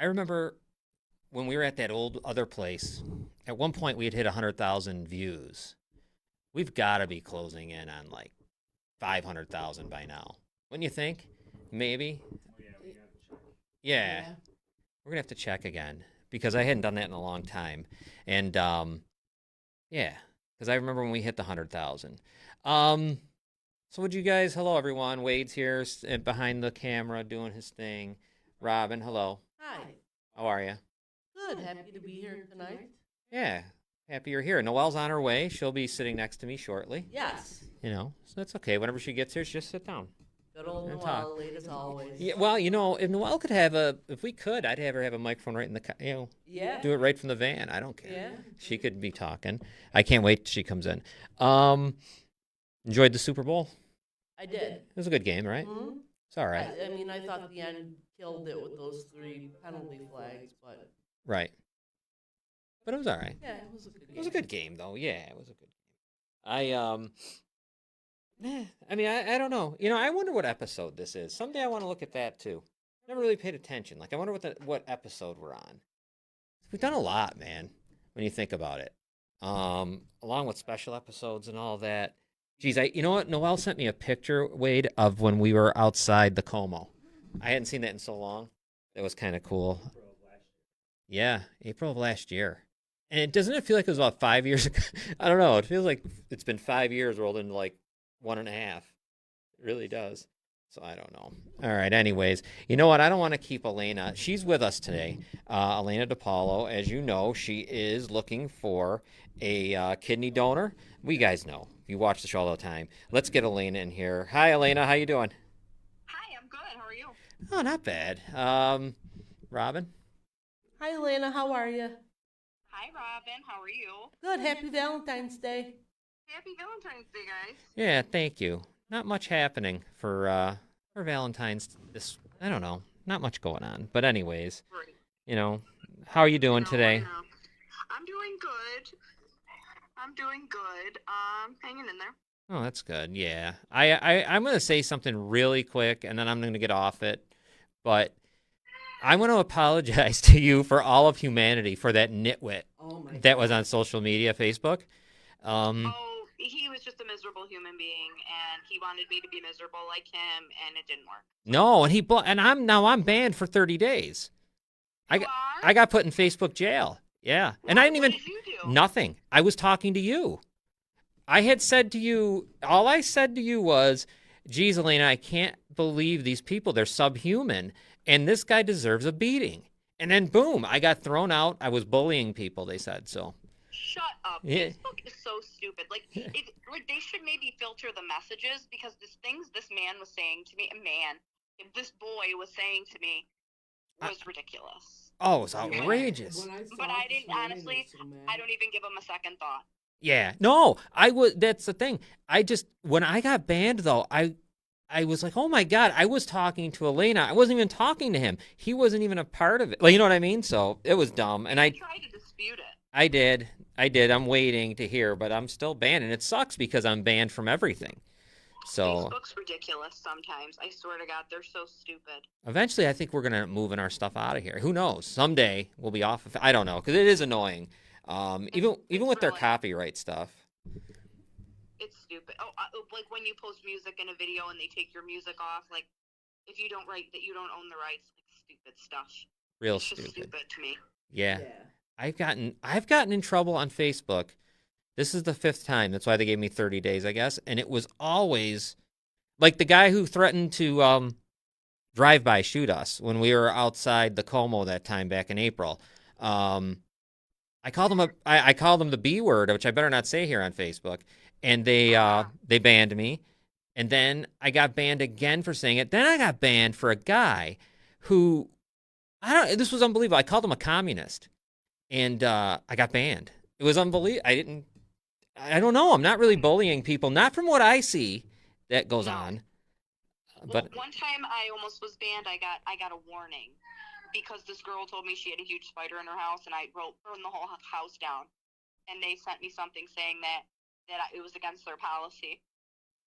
I remember when we were at that old other place. At one point, we had hit 100,000 views. We've got to be closing in on like 500,000 by now. Wouldn't you think? Maybe. Yeah, Yeah. we're gonna have to check again because I hadn't done that in a long time, and yeah, because I remember when we hit the 100,000. Um, so would you guys? Hello, everyone. Wade's here behind the camera doing his thing. Robin, hello. Hi. How are you? Good. Happy to be here tonight. Yeah, happy you're here. Noelle's on her way. She'll be sitting next to me shortly. Yes. So that's okay. Whenever she gets here, she just sit down Good old and talk. Noelle, late as always. Yeah, well, if Noelle could if we could, I'd have her have a microphone right in Yeah. do it right from the van. I don't care. Yeah. She could be talking. I can't wait till she comes in. Um, enjoyed the Super Bowl. I did. It was a good game, right? Hmm. It's all right. I mean, I thought the end killed it with those three penalty flags, but Right. But it was all right. yeah, it was a good It game. was a good game, though. Yeah, it was a good game. I mean, I don't know. I wonder what episode this is. Someday I want to look at that too. Never really paid attention. Like, I wonder what episode we're on. We've done a lot, man, when you think about it. Along with special episodes and all that. Geez, you know what? Noelle sent me a picture, Wade, of when we were outside the Como. I hadn't seen that in so long. That was kind of cool. Yeah, April of last year. And doesn't it feel like it was about 5 years ago? I don't know. It feels like it's been 5 years rolled into like one and a half. It really does. So I don't know. All right. Anyways, you know what? I don't want to keep Elena. She's with us today. Elena DePaulo, as you know, she is looking for a kidney donor. We guys know. You watch the show all the time. Let's get Elena in here. Hi, Elena. How you doing? Hi, I'm good. How are you? Oh, not bad. Robin. Hi, Elena. How are you? Hi, Robin. How are you? Good. Happy Valentine's Day. Happy Valentine's Day, guys. Yeah, thank you. Not much happening for Valentine's. I don't know. Not much going on. But anyways, Great. you know, how are you I doing know, I today? know. I'm doing good. I'm doing good. Hanging in there. Oh, that's good. Yeah. I'm gonna say something really quick, and then I'm gonna get off it. But I want to apologize to you for all of humanity for that nitwit Oh my that was God. on social media, Facebook. Um, Oh, he was just a miserable human being, and he wanted me to be miserable like him, and it didn't work. no, and I'm banned for 30 days. I You got are? I got put in Facebook jail. Yeah, and I didn't What even did you do? nothing. I was talking to you. I had said to you, all I said to you was, geez, Elena, I can't believe these people. They're subhuman. And this guy deserves a beating. And then, boom, I got thrown out. I was bullying people, they said. So, Shut up. yeah. Facebook is so stupid. Like they should maybe filter the messages because this man was saying to me, this boy was saying to me was ridiculous. Oh, it's outrageous. But I didn't honestly. I don't even give him a second thought. Yeah. No, that's the thing. When I got banned, though, I was like, oh my God, I was talking to Elena. I wasn't even talking to him. He wasn't even a part of it. Like, you know what I mean? So it was dumb. And I tried to dispute it. I did. I did. I'm waiting to hear, but I'm still banned, and it sucks because I'm banned from everything. So Facebook's ridiculous sometimes. I swear to God, they're so stupid. eventually, I think we're gonna moving our stuff out of here. Who knows? Someday we'll be off of it. I don't know because it is annoying. Even with their really copyright stuff. It's stupid. Oh, like when you post music in a video and they take your music off, like if you don't write that you don't own the rights, like stupid stuff. Real It's just stupid. stupid to me. Yeah. I've gotten in trouble on Facebook. This is the fifth time. That's why they gave me 30 days, I guess. And it was always like the guy who threatened to drive by shoot us when we were outside the Como that time back in April. I called him the B word, which I better not say here on Facebook, and they banned me. And then I got banned again for saying it. Then I got banned for a guy who I don't. This was unbelievable. I called him a communist, and I got banned. It was unbelievable. I don't know. I'm not really bullying people, not from what I see that goes No. on. Well, But one time I almost was banned. I got a warning because this girl told me she had a huge spider in her house, and I burned the whole house down. And they sent me something saying it was against their policy.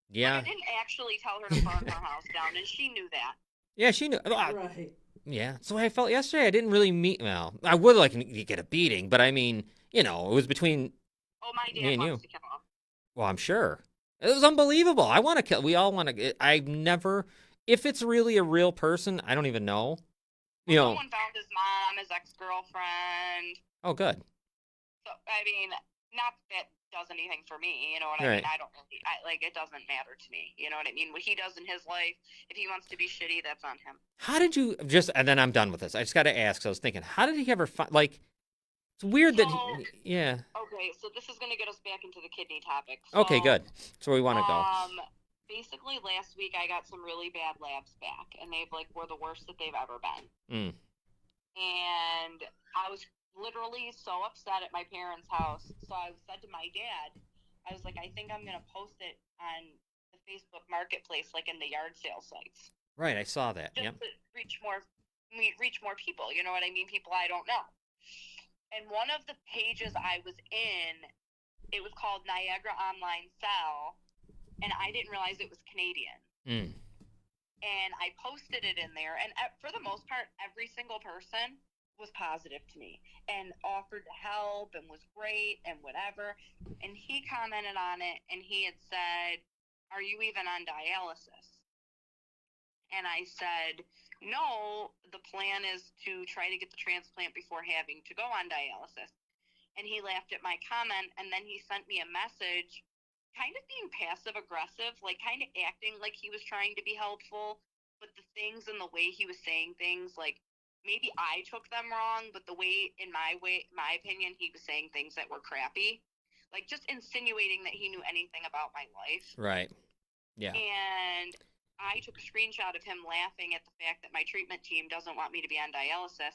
But I yeah, didn't actually tell her to burn her house down, and she knew that. yeah, she knew. Right. Yeah. So I felt yesterday I didn't really meet. Well, I would like to get a beating, but I mean, it was between Oh, my me dad and wants you. to kill him. Well, I'm sure. It was unbelievable. I want to kill. We all want to. I've never. If it's really a real person, I don't even know. You Well, know. someone found his mom, his ex-girlfriend. Oh, good. So, I mean, not that does anything for me, you know what I mean? Right. I don't really, like, it doesn't matter to me, you know what I mean? What he does in his life, if he wants to be shitty, that's on him. How did you just? And then I'm done with this. I just got to ask. So I was thinking, how did he ever find? Like, it's weird So, that. Yeah. okay, so this is going to get us back into the kidney topic. Okay. So, Good. That's where we want to go. basically last week I got some really bad labs back, and they've, like, were the worst that they've ever been. Mm. And I was literally so upset at my parents' house. So I said to my dad, I was like, I think I'm going to post it on the Facebook Marketplace, like in the yard sale sites, Right. I saw that. just Yep. to reach more people. You know what I mean? People I don't know. And one of the pages I was in, it was called Niagara Online Sell, and I didn't realize it was Canadian. Mm. And I posted it in there, and for the most part, every single person was positive to me and offered to help and was great and whatever. And he commented on it, and he had said, "Are you even on dialysis?" And I said, "No, the plan is to try to get the transplant before having to go on dialysis." And he laughed at my comment, and then he sent me a message kind of being passive aggressive, like kind of acting like he was trying to be helpful, but the things and the way he was saying things, like maybe I took them wrong, but the way, in my opinion, he was saying things that were crappy, like just insinuating that he knew anything about my life. Right. Yeah. And I took a screenshot of him laughing at the fact that my treatment team doesn't want me to be on dialysis.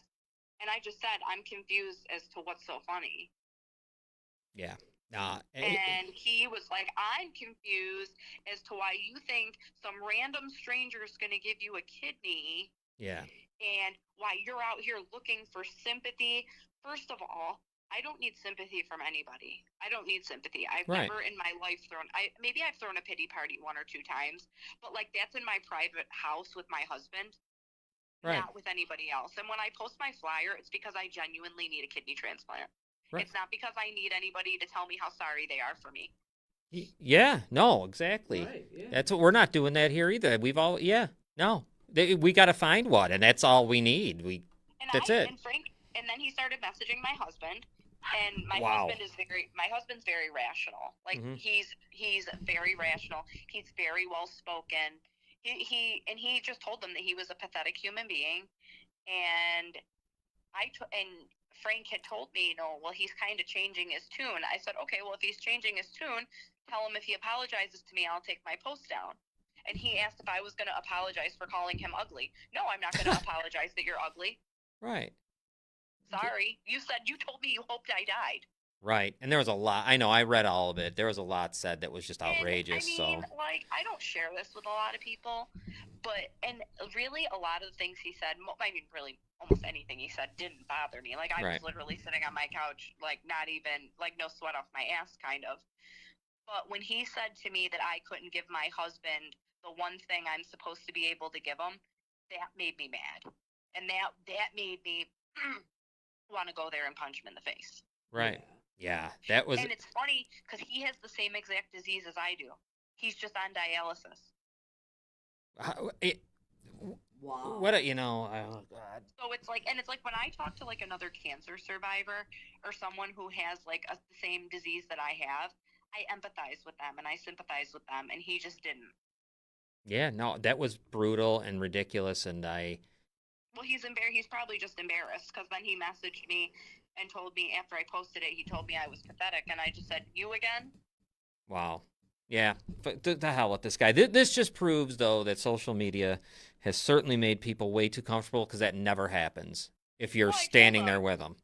And I just said, I'm confused as to what's so funny. Yeah. And he was like, I'm confused as to why you think some random stranger is going to give you a kidney. Yeah. And why you're out here looking for sympathy. First of all, I don't need sympathy from anybody. I don't need sympathy. I've never in my life maybe I've thrown a pity party one or two times, but like that's in my private house with my husband, not with anybody else. And when I post my flyer, it's because I genuinely need a kidney transplant. Right. It's not because I need anybody to tell me how sorry they are for me. Yeah, no, exactly. Right, yeah. That's what we're not doing that here either. We've all, no, we got to find one, and that's all we need. That's it. And Frank, and then he started messaging my husband, and my husband's very rational. Like he's very rational. He's very well spoken. He just told them that he was a pathetic human being, and Frank had told me, well, he's kind of changing his tune. I said, okay, well, if he's changing his tune, tell him if he apologizes to me, I'll take my post down. And he asked if I was going to apologize for calling him ugly. No, I'm not going to apologize that you're ugly. Right. Sorry. You told me you hoped I died. Right. And there was a lot. I know, I read all of it. There was a lot said that was just outrageous. And, I don't share this with a lot of people, and really a lot of the things he said, really almost anything he said didn't bother me. Like, I was literally sitting on my couch, like, not even, like, no sweat off my ass, kind of. But when he said to me that I couldn't give my husband the one thing I'm supposed to be able to give him, that made me mad. And that made me want to go there and punch him in the face. Right. Yeah, that was. And it's funny because he has the same exact disease as I do. He's just on dialysis. Wow. What oh God. So it's like when I talk to like another cancer survivor or someone who has like the same disease that I have, I empathize with them and I sympathize with them, and he just didn't. Yeah, no, that was brutal and ridiculous, and Well, he's probably just embarrassed because then he messaged me and told me after I posted it, he told me I was pathetic, and I just said, "You again?" Wow. Yeah, but the hell with this guy. This just proves, though, that social media has certainly made people way too comfortable, because that never happens if you're standing there with them.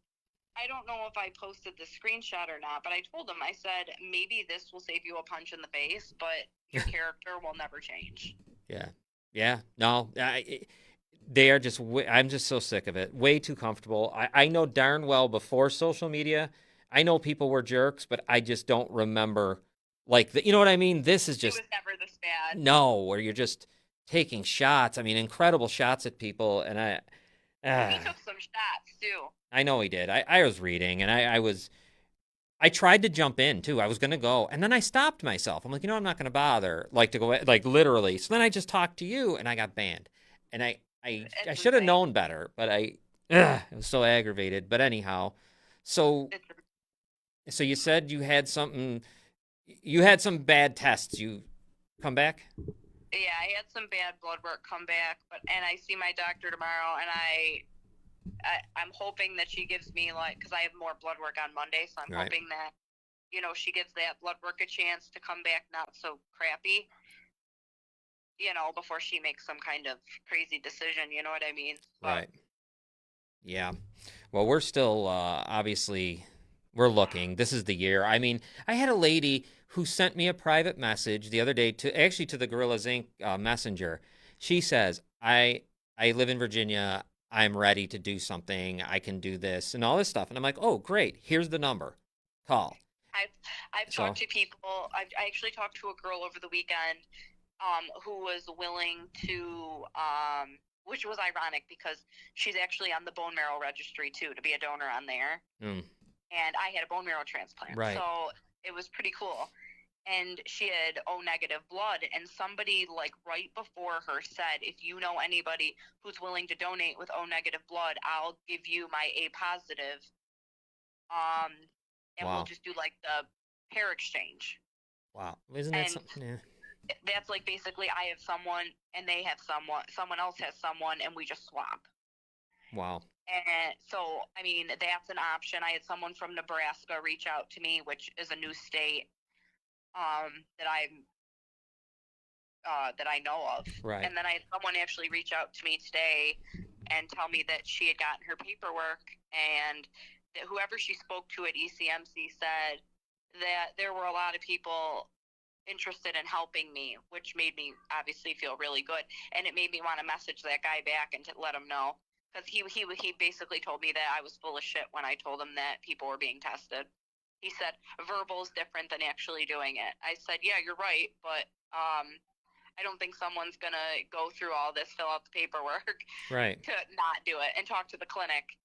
I don't know if I posted the screenshot or not, but I told him, I said, maybe this will save you a punch in the face, but your character will never change. Yeah. No, they are just, I'm just so sick of it. Way too comfortable. I know darn well before social media, I know people were jerks, but I just don't remember, like, you know what I mean? This is just. It was never this bad. No, where you're just taking shots. I mean, incredible shots at people. And He took some shots too. I know he did. I was reading, and I tried to jump in too. I was gonna go, and then I stopped myself. I'm like, I'm not gonna bother, like to go, like literally. So then I just talked to you, and I got banned. And I It's should have insane. known better, but I was so aggravated. But anyhow, so It's, so you said you had some bad tests. You come back, yeah, I had some bad blood work come back, and I see my doctor tomorrow, and I'm hoping that she gives me because I have more blood work on Monday, so I'm right? hoping that she gives that blood work a chance to come back not so crappy, before she makes some kind of crazy decision. You know what I mean? But Right. Yeah. Well, we're still obviously we're looking. This is the year. I mean, I had a lady who sent me a private message the other day to the Gorillas Inc. Messenger. She says, I live in Virginia. I'm ready to do something. I can do this and all this stuff." And I'm like, "Oh, great. Here's the number. Call." I've I've So, talked to people. I actually talked to a girl over the weekend, who was willing to, which was ironic because she's actually on the bone marrow registry too to be a donor on there. mm, And I had a bone marrow transplant, right. so it was pretty cool. And she had O negative blood, and somebody like right before her said, "If you know anybody who's willing to donate with O negative blood, I'll give you my A positive, um, and we'll Wow. just do like the pair exchange." Wow. Isn't that And something? Yeah. that's like basically I have someone and they have someone else has someone, and we just swap. Wow. And so, I mean, that's an option. I had someone from Nebraska reach out to me, which is a new state, that I know of. Right. And then I had someone actually reach out to me today and tell me that she had gotten her paperwork, and that whoever she spoke to at ECMC said that there were a lot of people interested in helping me, which made me obviously feel really good, and it made me want to message that guy back and to let him know, because he basically told me that I was full of shit when I told him that people were being tested. He said verbal is different than actually doing it. I said, yeah, you're right, but I don't think someone's gonna go through all this, fill out the paperwork, Right. to not do it and talk to the clinic.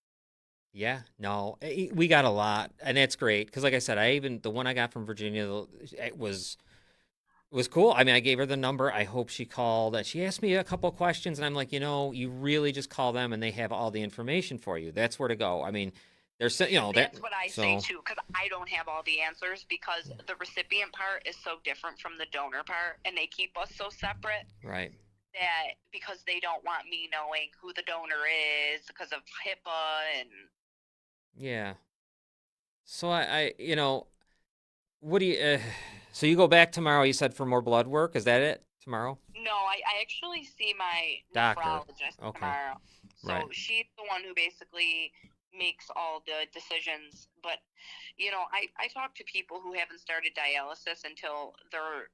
Yeah, no, we got a lot, and it's great because, like I said, the one I got from Virginia, it was cool. I mean, I gave her the number. I hope she called. She asked me a couple of questions, and I'm like, you really just call them, and they have all the information for you. That's where to go. I mean, there's, That's what I say so too, because I don't have all the answers, because the recipient part is so different from the donor part, and they keep us so separate right, that because they don't want me knowing who the donor is because of HIPAA and. yeah. So what do you? So you go back tomorrow? You said for more blood work. Is that it tomorrow? No, I actually see my Doctor. nephrologist Okay. tomorrow. So Right. she's the one who basically makes all the decisions. But, I talk to people who haven't started dialysis until their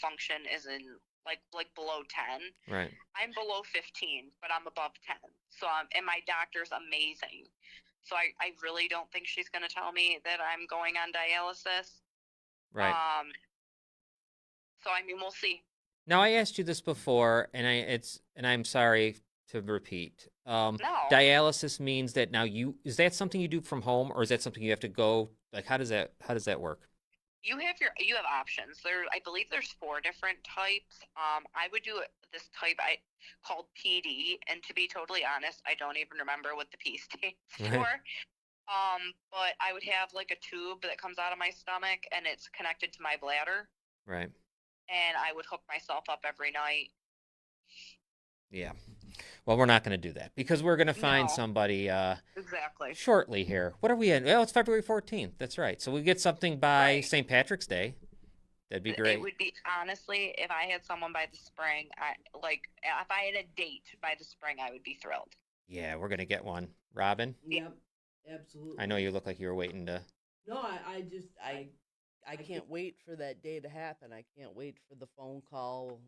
function is in like below 10. Right. I'm below 15, but I'm above 10. So and my doctor's amazing. So I really don't think she's going to tell me that I'm going on dialysis. Right. So I mean, we'll see. Now I asked you this before, and I'm sorry to repeat. No. Dialysis means that now is that something you do from home, or is that something you have to go? Like, how does that work? You have options. I believe there's 4 different types. I would do this type called PD, and to be totally honest, I don't even remember what the P stands for. But I would have like a tube that comes out of my stomach, and it's connected to my bladder. Right. And I would hook myself up every night. Yeah. Well, we're not going to do that because we're going to find No. somebody Exactly. shortly here. What are we in? Well, it's February 14th. That's right. So we get something by Right. St. Patrick's Day. That'd be great. It would be, honestly, if I had someone by the spring, if I had a date by the spring, I would be thrilled. Yeah, we're going to get one. Robin? Yep, absolutely. I know you look like you were waiting to. No, I can't wait for that day to happen. I can't wait for the phone call.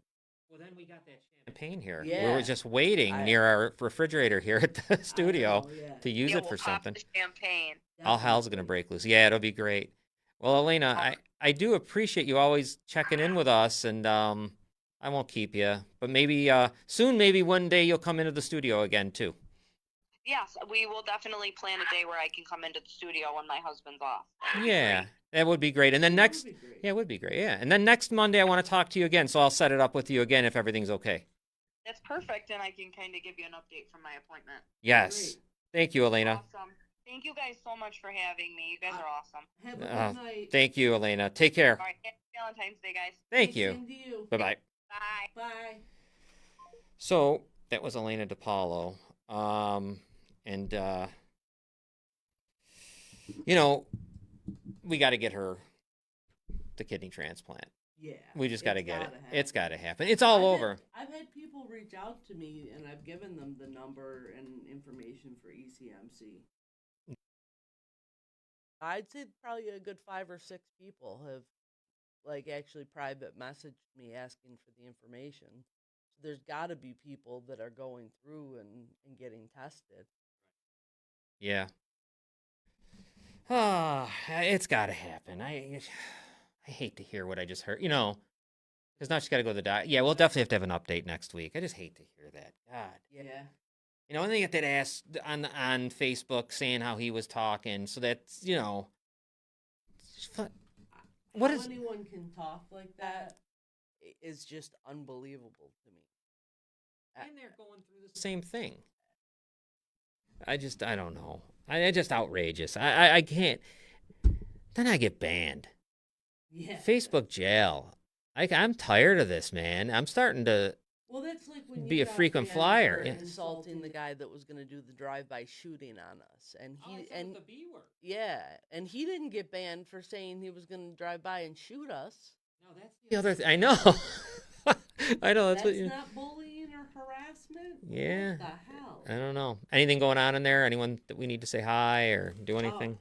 Well, then we got that champagne here. Yeah. We were just waiting near our refrigerator here at the studio to use it we'll for pop something. the champagne. All hell's going to break loose. Yeah, it'll be great. Well, Elena, I do appreciate you always checking in with us, and I won't keep you, but maybe soon, maybe one day you'll come into the studio again too. Yes, we will definitely plan a day where I can come into the studio when my husband's off. That would be Yeah, great. that would be great. And then That would next, be great. yeah, it would be great. Yeah, and then next Monday I want to talk to you again, so I'll set it up with you again if everything's okay. That's perfect, and I can kind of give you an update from my appointment. Yes. Great. Thank you, Elena. Awesome. Thank you guys so much for having me. You guys are awesome. Have a good Uh, night. Thank you, Elena. Take care. All right, happy Valentine's Day, guys. Thank Hey, you. same to you. Bye bye. Bye. Bye. So that was Elena DePaulo. And you know, we got to get her the kidney transplant. Yeah. We just got to get it. gotta It's happen. got to happen. It's all I've over. I've had people reach out to me, and I've given them the number and information for ECMC. I'd say probably a good 5 or 6 people have, like, actually private messaged me asking for the information. So there's got to be people that are going through and getting tested. Yeah. Ah, it's got to happen. I hate to hear what I just heard. You know, because now she's got to go to the doctor. Yeah, we'll definitely have to have an update next week. I just hate to hear that. God. Yeah. You know, and they get that ass on Facebook saying how he was talking. So that's, you know, what How is anyone can talk like that is just unbelievable to me. and they're going through the same thing. I don't know. I just outrageous. I can't. Then I get banned. Yeah. Facebook jail. I'm tired of this, man. I'm starting to. Well, that's like when Be you a got frequent banned flyer, for yeah. insulting the guy that was going to do the drive-by shooting on us, and he and the B word. yeah, and he didn't get banned for saying he was going to drive by and shoot us. No, that's the other thing. I know. I know that's what you. not bullying or harassment. Yeah. What the hell? I don't know. Anything going on in there? Anyone that we need to say hi or do anything?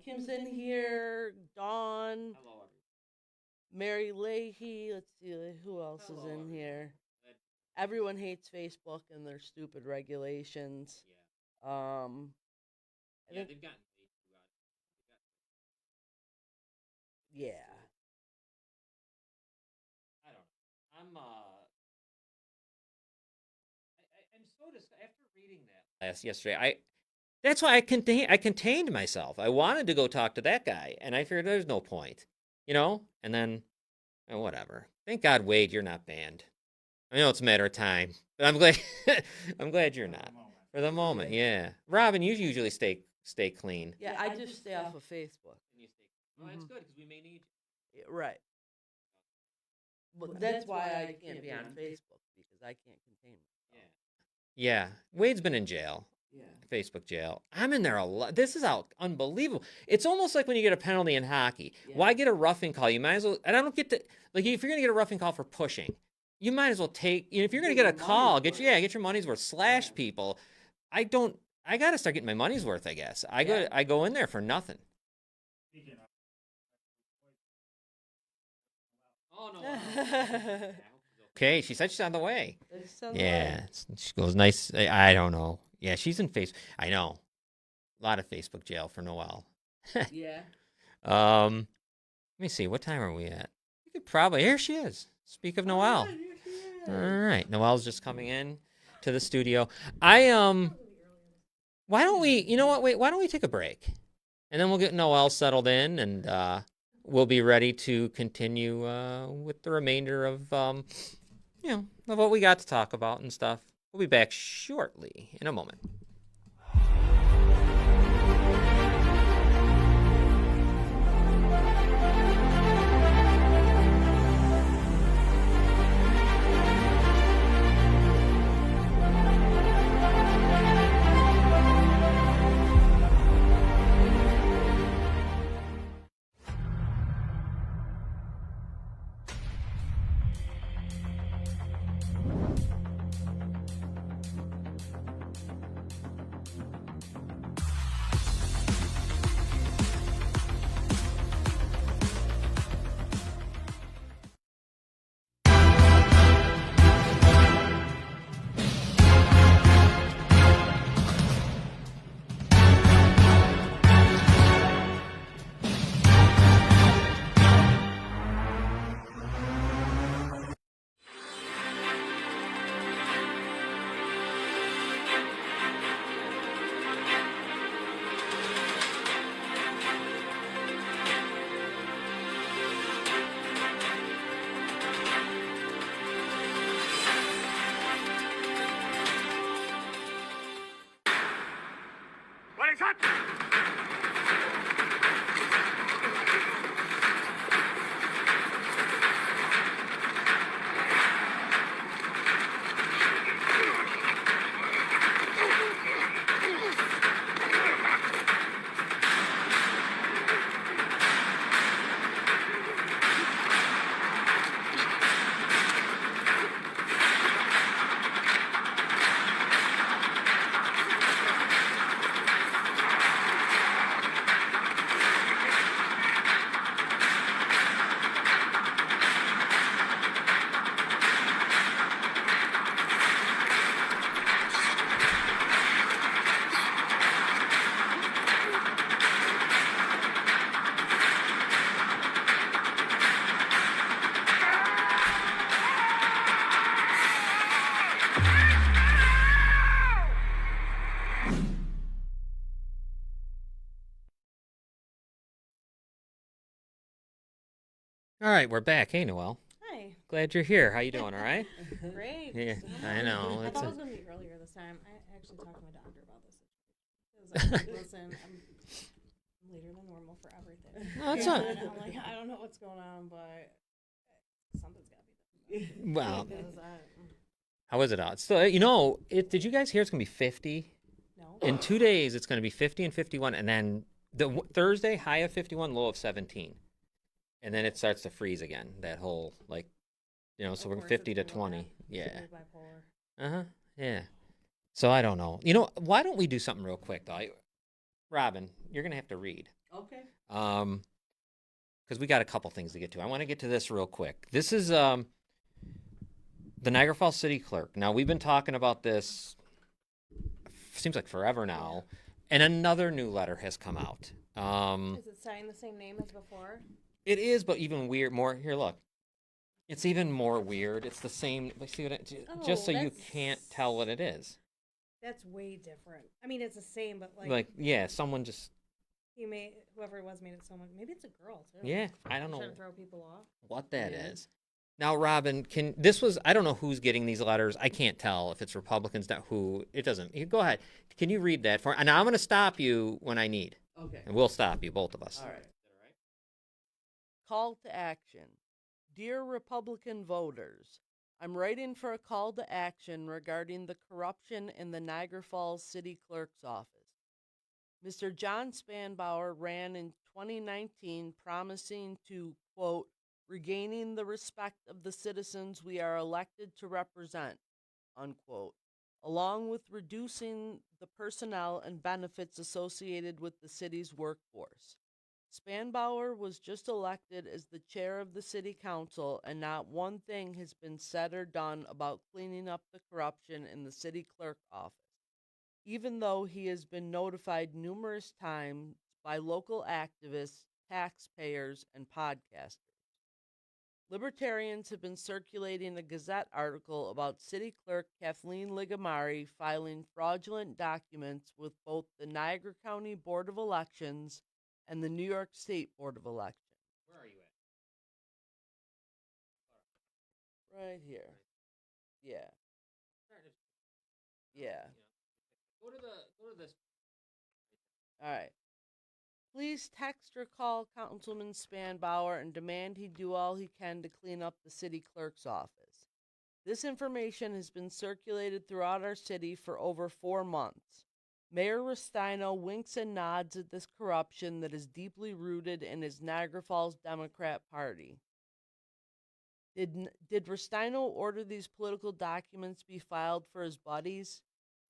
Kim's in here. Dawn, Hello, Mary Leahy. Let's see who else is in here. Everyone hates Facebook and their stupid regulations. I think, they've gotten. yeah. I don't know. I'm so after reading that yesterday. That's why I contained myself. I wanted to go talk to that guy, and I figured there's no point, you know. And then, whatever. Thank God, Wade, you're not banned. I know it's a matter of time, but I'm glad. I'm glad you're not for the moment. Yeah, Robin, you usually stay clean. Yeah, I just stay off of Facebook. Oh, that's Mhm. good because we may need you. Yeah, right. But that's why I can't be on Facebook because I can't contain myself. Yeah, Wade's been in jail. Yeah. Facebook jail. I'm in there a lot. This is unbelievable. It's almost like when you get a penalty in hockey. Yeah. Why get a roughing call? You might as well. And I don't get to like if you're gonna get a roughing call for pushing, you might as well take. You know, if you're gonna Get get a your call, money's get your money's worth. Slash Yeah. people. I don't. I gotta start getting my money's worth. I guess I Yeah. go in there for nothing. Oh no. Okay, she said she's on the way. Yeah, she goes nice. I don't know. Yeah, she's in face. I know, a lot of Facebook jail for Noelle. Yeah. Let me see. What time are we at? We could probably. Here she is. Speak of Noelle. Oh, here she is. All right, Noelle's just coming in to the studio. Why don't we? You know what? Wait. Why don't we take a break, and then we'll get Noelle settled in, and we'll be ready to continue with the remainder of of what we got to talk about and stuff. We'll be back shortly in a moment. All right, we're back. Hey, Noelle. Hi. Glad you're here. How you doing? All right? Great. Yeah, I know. I It's thought it a- was going to be earlier this time. I actually talked to my doctor about this. Because I'm like, listen, I'm later than normal for everything. No, it's not. And I'm like, I don't know what's going on, but something's got to be done. Well, Because how is it out? So, you know, did you guys hear it's going to be 50? no. In 2 days, it's going to be 50 and 51. And then Thursday, high of 51, low of 17. And then it starts to freeze again. That whole, like, you know, so we're Of course, 50 to it's gonna 20. Yeah. Very bipolar. Uh-huh. Yeah. So I don't know. You know, why don't we do something real quick, though? Robin, you're going to have to read. Okay. Because we got a couple things to get to. I want to get to this real quick. This is the Niagara Falls City Clerk. Now, we've been talking about this, seems like forever now, and another new letter has come out. Is it signed the same name as before? It is, but even weird. More here. Look, it's even more weird. It's the same. See what? Just so you that's- can't tell what it is. That's way different. I mean, it's the same, but Like, yeah, someone just. whoever it was made it so much. Maybe it's a girl too. Yeah, I don't know Trying to throw people off. what that Yeah. is. Now, Robin, I don't know who's getting these letters. I can't tell if it's Republicans, not who. It doesn't. You go ahead. Can you read that for? And I'm going to stop you when I need, Okay. and we'll stop you, both of us. All right. Call to action. Dear Republican voters, I'm writing for a call to action regarding the corruption in the Niagara Falls City Clerk's office. Mr. John Spanbauer ran in 2019 promising to, quote, regaining the respect of the citizens we are elected to represent, unquote, along with reducing the personnel and benefits associated with the city's workforce. Spanbauer was just elected as the chair of the city council, and not one thing has been said or done about cleaning up the corruption in the city clerk office, even though he has been notified numerous times by local activists, taxpayers, and podcasters. Libertarians have been circulating a Gazette article about City Clerk Kathleen Ligamari filing fraudulent documents with both the Niagara County Board of Elections and the New York State Board of Elections. Where are you at? Right here. Yeah. Yeah. Go to this. All right. Please text or call Councilman Spanbauer and demand he do all he can to clean up the city clerk's office. This information has been circulated throughout our city for over 4 months. Mayor Restaino winks and nods at this corruption that is deeply rooted in his Niagara Falls Democrat Party. Did Restaino order these political documents be filed for his buddies?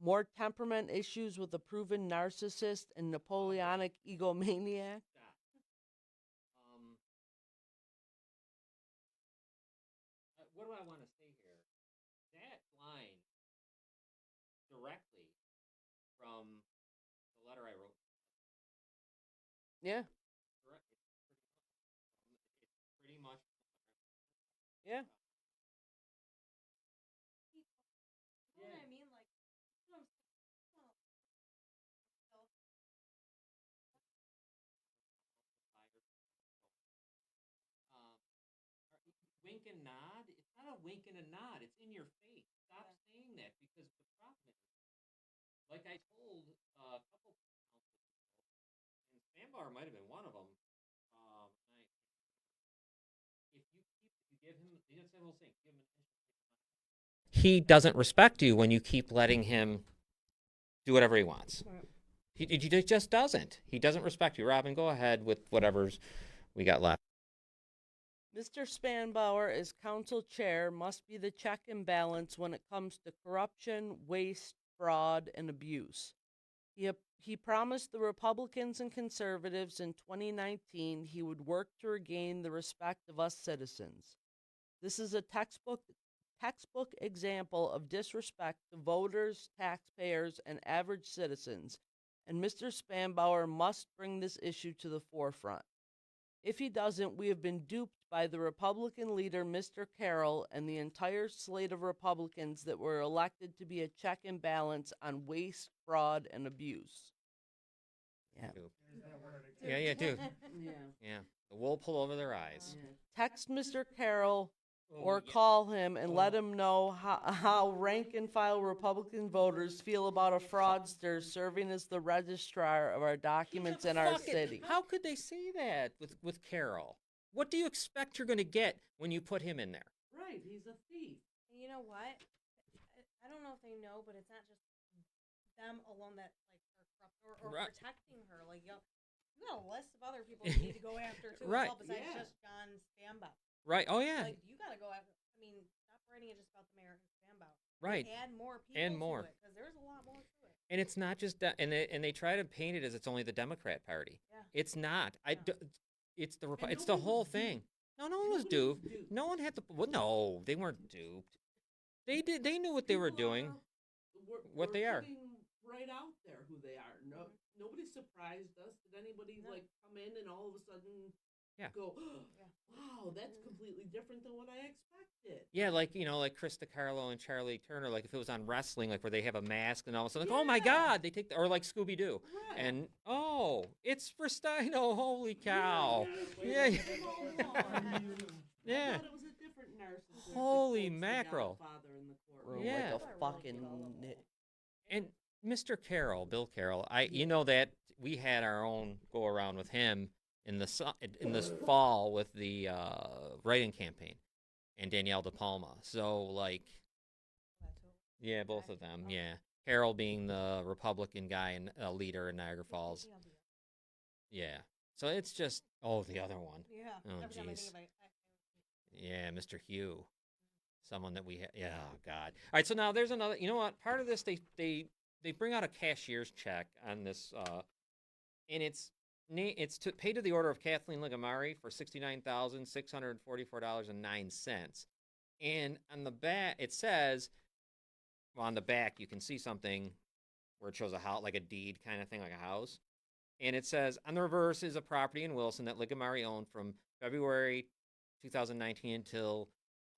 More temperament issues with a proven narcissist and Napoleonic egomaniac? Stop. What do I want to say here? That line directly from the letter I wrote. Yeah, Correct. It's pretty much. yeah. You know what I mean? Like, you know, Wink and nod. It's not a wink and a nod. It's in your face. Stop saying that because the problem is, like I told a couple council He doesn't respect you when you keep letting him do whatever he wants. Right. He just doesn't. He doesn't respect you. Robin, go ahead with whatever's we got left. Mr. Spanbauer, as council chair, must be the check and balance when it comes to corruption, waste, fraud, and abuse. He promised the Republicans and conservatives in 2019 he would work to regain the respect of us citizens. This is a textbook example of disrespect to voters, taxpayers, and average citizens, and Mr. Spanbauer must bring this issue to the forefront. If he doesn't, we have been duped by the Republican leader, Mr. Carroll, and the entire slate of Republicans that were elected to be a check and balance on waste, fraud, and abuse. Yeah. Yeah, dude. Yeah. Yeah. The wool pull over their eyes. Text Mr. Carroll or call him and let him know how rank and file Republican voters feel about a fraudster serving as the registrar of our documents in our city. How could they say that with Carol? What do you expect you're going to get when you put him in there? Right, he's a thief. You know what? I don't know if they know, but it's not just them alone that like are corrupt or Right. protecting her. Like you got a list of other people you need to go after too, Right. as well, besides Yeah. just John Spanbauer. Right. Oh yeah. Like you got to go after. I mean, stop writing it just about the mayor and Spanbauer. Right. Add more people And more. to it because there's a lot more to it. And it's not just that, and they try to paint it as it's only the Democrat Party. Yeah. It's not. No. It's the And it's the nobody whole was thing. duped. No one was Nobody was duped. duped. No one had to. Well, no, they weren't duped. They did. They knew what they were People doing. We're What they are. putting right out there who they are. No, nobody surprised us. Did anybody No. like come in and all of a sudden Yeah. go, Yeah. wow, that's completely different than what I expected. Yeah, like like Chris DiCarlo and Charlie Turner. Like if it was on wrestling, like where they have a mask and all of a sudden, like, oh my Yeah. God, they take or like Scooby Doo, Right. and oh, it's Restaino. Holy cow! Yeah. I Yeah. thought it was a different narcissist. Holy mackerel. Father in the courtroom. Yeah. Like a fucking And Mr. Carroll, Bill Carroll, you know that we had our own go around with him in this fall with the write-in campaign and Danielle De Palma. So like, yeah, both of them. Yeah, Carroll being the Republican guy and leader in Niagara Falls. Yeah. So it's just the other one. Yeah. Oh, Every time I jeez. think about it, Yeah, Mr. Hugh, someone that we yeah, oh God. All right, so now there's another. You know what? Part of this, they bring out a cashier's check on this, and it's paid to the order of Kathleen Ligamari for $69,644.09. And on the back, it says, well, on the back you can see something where it shows a house, like a deed kind of thing, like a house. And it says on the reverse is a property in Wilson that Ligamari owned from February 2019 until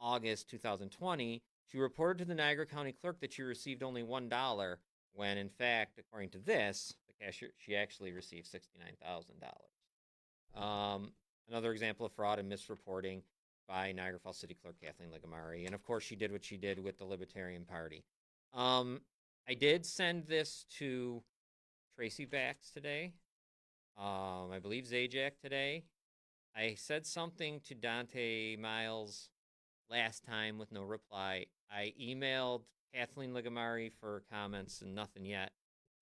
August 2020. She reported to the Niagara County Clerk that she received only $1, when in fact, according to this, the cashier, she actually received $69,000. Another example of fraud and misreporting by Niagara Falls City Clerk Kathleen Ligamari, and of course, she did what she did with the Libertarian Party. I did send this to Tracy Bax today. I believe Zajac today. I said something to Dante Miles last time with no reply. I emailed Kathleen Ligamari for comments and nothing yet.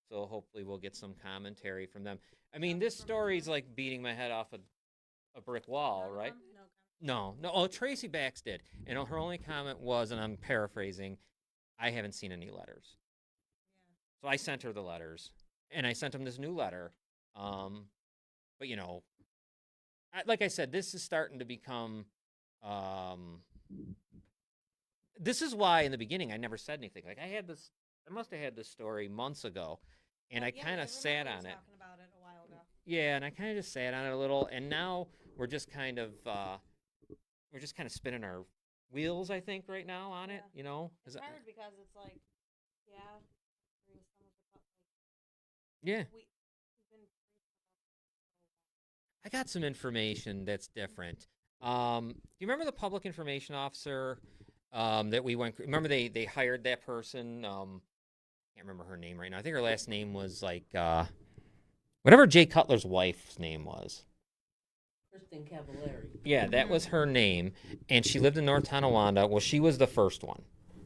So hopefully we'll get some commentary from them. I mean, this story's like beating my head off a brick wall, right? No. Oh, Tracy Bax did. And her only comment was, and I'm paraphrasing, I haven't seen any letters. So I sent her the letters, and I sent him this new letter. But like I said, this is starting to become. This is why in the beginning I never said anything. Like I must have had this story months ago, and I kind of sat on it. Talking about it a while ago. Yeah, and I kind of just sat on it a little, and now we're just kind of spinning our wheels. I think right now on it, It's hard because it's like, yeah, agree with some of the yeah. we've been preaching I got some information that's different. Do you remember the public information officer that we went? Remember they hired that person? Can't remember her name right now. I think her last name was like whatever Jay Cutler's wife's name was. Kristen Cavallari. Yeah, that was her name, and she lived in North Tonawanda. Well, she was the first one,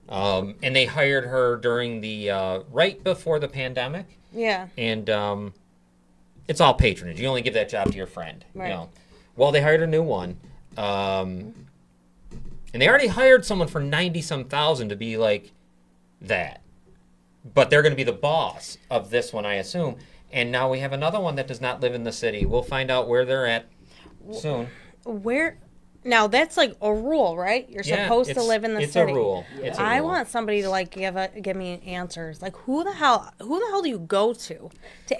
and they hired her during the right before the pandemic, Yeah. and it's all patronage. You only give that job to your friend, Right. you know. Well, they hired a new one, and they already hired someone for 90-some thousand to be like that, but they're going to be the boss of this one, I assume. And now we have another one that does not live in the city. We'll find out where they're at soon. Where? Now that's like a rule, right? You're Yeah, supposed to it's- live in the it's city. a rule. Yeah. It's a I rule. want somebody to like give me answers. Like who the hell do you go to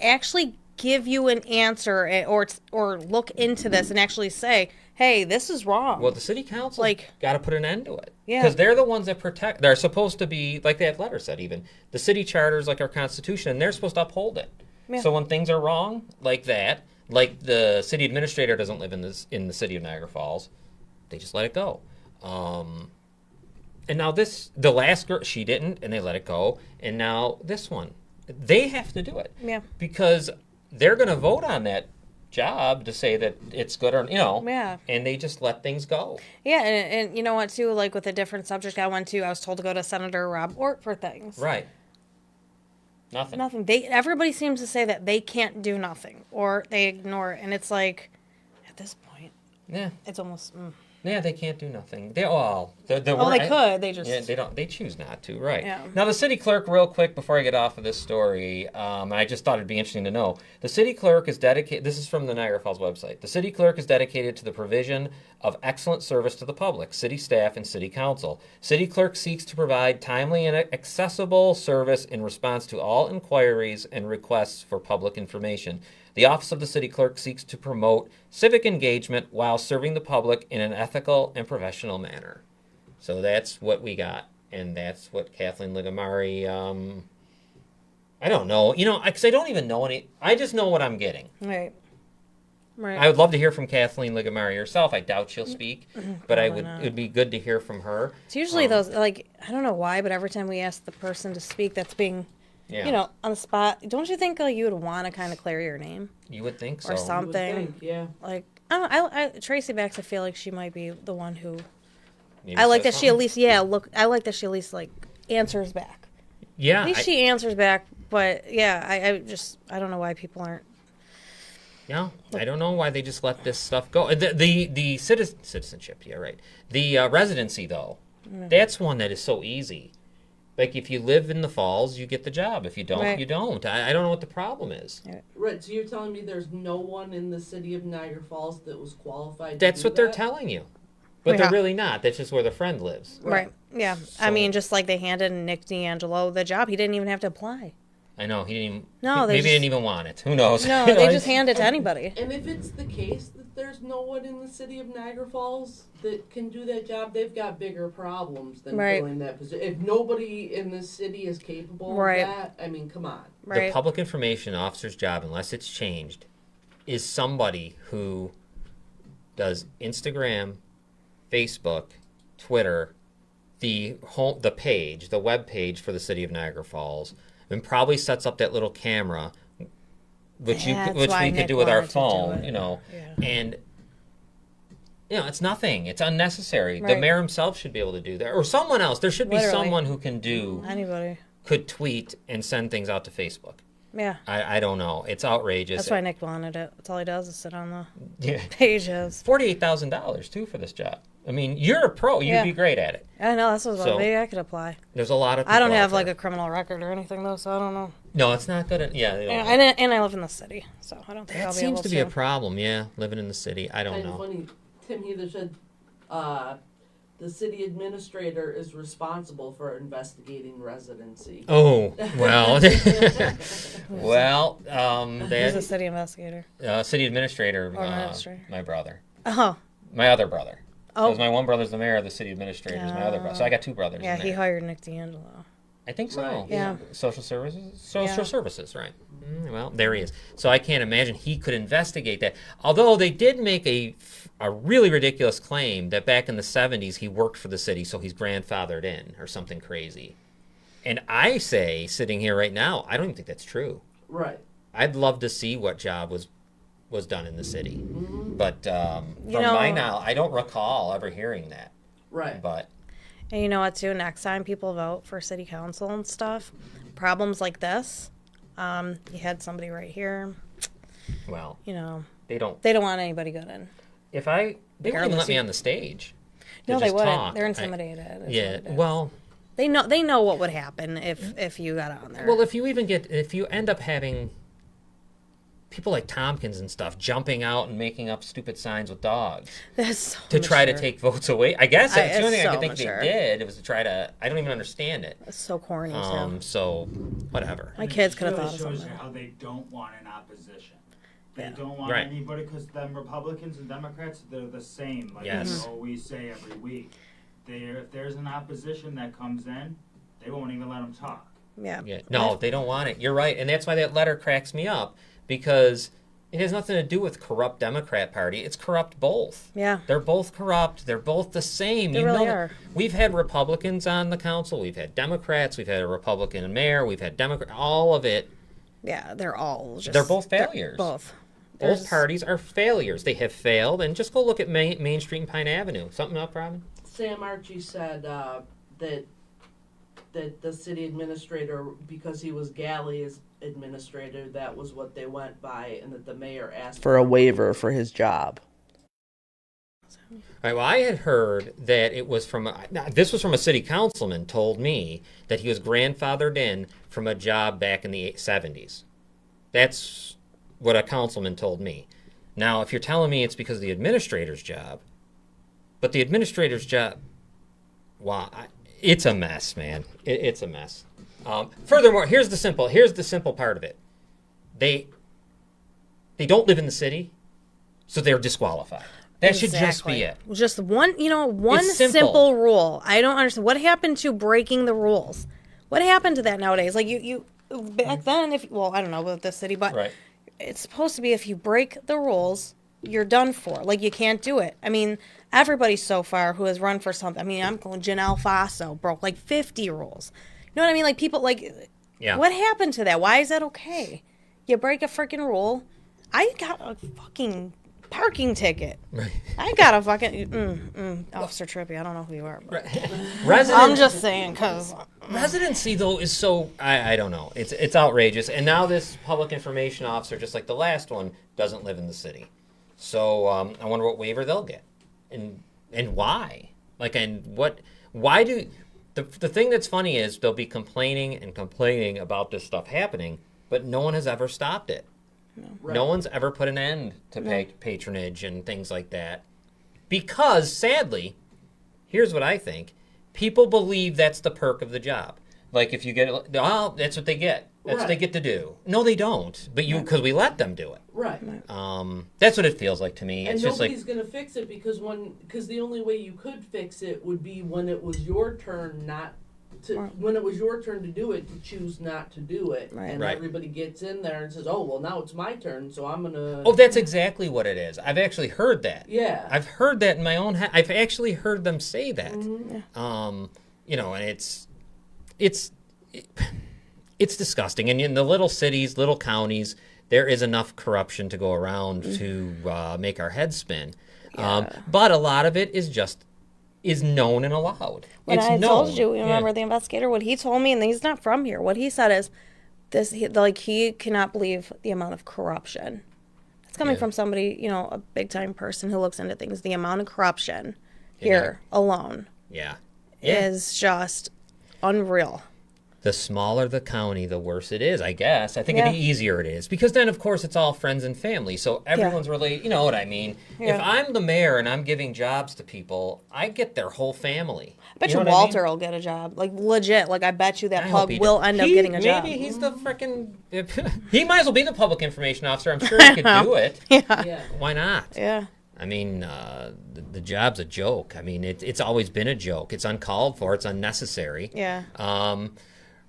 actually give you an answer or look into this and actually say, hey, this is wrong. Well, the city council Like- got to put an end to it. Yeah. Because they're the ones that protect. They're supposed to be, like that letter said even, the city charter is like our constitution, and they're supposed to uphold it. Yeah. So when things are wrong like that, like the city administrator doesn't live in the city of Niagara Falls, they just let it go. And now the last girl, she didn't, and they let it go. And now this one, they have to do it. Yeah. Because they're going to vote on that job to say that it's good or, Yeah. and they just let things go. Yeah, and you know what too? Like with a different subject I went to, I was told to go to Senator Rob Ort for things. Right. Nothing. Nothing. Everybody seems to say that they can't do nothing or they ignore it, and it's like, at this point, Yeah. it's almost. Yeah, they can't do nothing. They Could. They just. Yeah, they don't. They choose not to. Right. Yeah. Now the city clerk, real quick, before I get off of this story, I just thought it'd be interesting to know. The city clerk is dedicated. This is from the Niagara Falls website. The city clerk is dedicated to the provision of excellent service to the public, city staff, and city council. City clerk seeks to provide timely and accessible service in response to all inquiries and requests for public information. The office of the city clerk seeks to promote civic engagement while serving the public in an ethical and professional manner. So that's what we got, and that's what Kathleen Ligamari. I don't know, because I don't even know any. I just know what I'm getting. Right. Right. I would love to hear from Kathleen Ligamari herself. I doubt she'll speak, but Probably not. it would be good to hear from her. It's usually those, like, I don't know why, but every time we ask the person to speak that's being, Yeah. on the spot, don't you think you would want to kind of clear your name? You would think so. Or some- You would Something. think, yeah. Like, I don't know, Tracy Bax, I feel like she might be the one who, Maybe I like says that she at something. least, I like that she at least, like, answers back. Yeah. At least she answers back, but yeah, I don't know why people aren't. No, I don't know why they just let this stuff go. The citizenship, yeah, right. The residency, though, that's one that is so easy. Like, if you live in the Falls, you get the job. If you don't, Right. you don't. I don't know what the problem is. Right, so you're telling me there's no one in the city of Niagara Falls that was qualified That's to do what they're that? telling you. But Yeah. they're really not. That's just where the friend lives. Right. Yeah. I So- mean, just like they handed Nick D'Angelo the job, he didn't even have to apply. I know. He didn't even. No, they maybe just- didn't even want it. Who knows? No, You know, they it's- just hand it to anybody. And if it's the case that there's no one in the city of Niagara Falls that can do that job, they've got bigger problems than Right. filling that position. If nobody in the city is capable Right. of that, I mean, come on. The Right. public information officer's job, unless it's changed, is somebody who does Instagram, Facebook, Twitter, the web page for the city of Niagara Falls, and probably sets up that little camera, which That's we why could Nick do with our wanted to do phone, it. Yeah. and it's nothing. It's unnecessary. The Right. mayor himself should be able to do that, or someone else. There should be Literally. someone who can Anybody. could tweet and send things out to Facebook. Yeah. I don't know. It's outrageous. That's why Nick wanted it. That's all he does is sit on the Yeah. pages. $48,000 too for this job. I mean, you're a pro. You'd Yeah. be great at it. I know, that's what So- maybe I could apply. There's a lot of. I don't people have out like there. a criminal record or anything though, so I don't know. No, it's not good. Yeah. They don't have- And I live in the city, so I don't think that I'll be seems able to be a problem. Yeah, living in the city. I don't Kind of know. funny. Tim Heather said the city administrator is responsible for investigating residency. Oh well. Well, He's a that city investigator. city administrator. Or administrator. My brother. Oh. My other brother. Oh. Because my one brother's the mayor. The city administrator is my other brother. So I got two brothers. Yeah, in he there. hired Nick D'Angelo. I think so. Right, yeah. Social services. Yeah. Services, right? Well, there he is. So I can't imagine he could investigate that. Although they did make a really ridiculous claim that back in the 70s he worked for the city, so he's grandfathered in or something crazy. And I say, sitting here right now, I don't even think that's true. Right. I'd love to see what job was was done in the city. Mm-hmm. But from my knowledge, I don't recall ever hearing that. Right. But And you know what, too? Next time people vote for city council and stuff, problems like this, you had somebody right here, well, you know, they don't. they don't want anybody good in. They wouldn't even Regardless, let me on the stage. to No, they just wouldn't. talk. They're intimidated. is Yeah. what it is. Well. They know what would happen if you got on there. Well, if you end up having people like Tompkins and stuff jumping out and making up stupid signs with dogs That's so to try to mature. take votes away, I guess that's the only it's thing I so could think mature. they did. It was to try to. I don't even understand it. It's so corny too. So whatever. My kids could have It thought of shows something. you how they don't want an opposition. They Yeah. don't want Right. anybody because them Republicans and Democrats, they're the same. Like Yes. we always say every week. If there's an opposition that comes in, they won't even let them talk. Yeah. Yeah. No, they don't want it. You're right, and that's why that letter cracks me up because it has nothing to do with corrupt Democrat Party. It's corrupt both. Yeah. They're both corrupt. They're both the same. They You really know, are. We've had Republicans on the council. We've had Democrats. We've had a Republican mayor. We've had Democrat. All of it. Yeah, they're all just. They're both failures. Both. Both There's- parties are failures. They have failed. And just go look at Main Street and Pine Avenue. Something up, Robin? Sam Archie said that the city administrator, because he was Galley's administrator, that was what they went by, and that the mayor asked for a waiver for his job. All right, well, I had heard that it was this was from a city councilman told me that he was grandfathered in from a job back in the 70s. That's what a councilman told me. Now, if you're telling me it's because of the administrator's job, but the administrator's job, wow, it's a mess, man. It's a mess. Furthermore, here's the simple part of it. They don't live in the city, so they're disqualified. That should just be it. Just one It's simple. simple rule. I don't understand. What happened to breaking the rules? What happened to that nowadays? Like you back then, I don't know about this city, but Right. it's supposed to be if you break the rules, you're done for. Like you can't do it. I mean, everybody so far who has run for something. I mean, I'm going Janelle Faso broke like 50 rules. You know what I mean? Like people Yeah. What happened to that? Why is that okay? You break a freaking rule. I got a fucking parking ticket. Right. I got a fucking Officer Trippy. I don't know who you are, but Resident- I'm just saying because Residency, though, is so, I don't know. It's outrageous. And now this public information officer, just like the last one, doesn't live in the city. So I wonder what waiver they'll get. And why? Why do, the thing that's funny is they'll be complaining about this stuff happening, but no one has ever stopped it. Right. No one's ever put an end to patronage and things like that. Because, sadly, here's what I think. People believe that's the perk of the job. Like, if you get it, that's what they get. That's what they Right. get to do. No, they don't. But because we let them do it. Right. That's what it feels like to me. And It's just like, nobody's gonna fix it because the only way you could fix it would be when it was your turn when it was your turn to do it, to choose not to do it. Right. And Right. everybody gets in there and says, "Oh, well, now it's my turn, so I'm gonna." oh, that's exactly what it is. I've actually heard that. Yeah. I've heard that in my own head. I've actually heard them say that. And it's disgusting. And in the little cities, little counties, there is enough corruption to go around to make our heads spin. But a lot of it is known and allowed. when It's I known. told you, remember the investigator, what he told me, and he's not from here. What he said is, he cannot believe the amount of corruption. It's coming from somebody, a big time person who looks into things. The amount of corruption here alone Yeah. is just unreal. The smaller the county, the worse it is, I guess. I think Yeah. the easier it is. Because then, of course, it's all friends and family. So everyone's related. You know what I mean? Yeah. If I'm the mayor and I'm giving jobs to people, I get their whole family. I bet you know what I mean? Walter will get a job. Like, legit. Like, I bet you that I hope pug he will does. end up getting a job. Maybe he's the freaking... he might as well be the public information officer. I'm sure he could do it. Yeah. Why not? Yeah. I mean, the job's a joke. I mean, it's always been a joke. It's uncalled for. It's unnecessary. Yeah.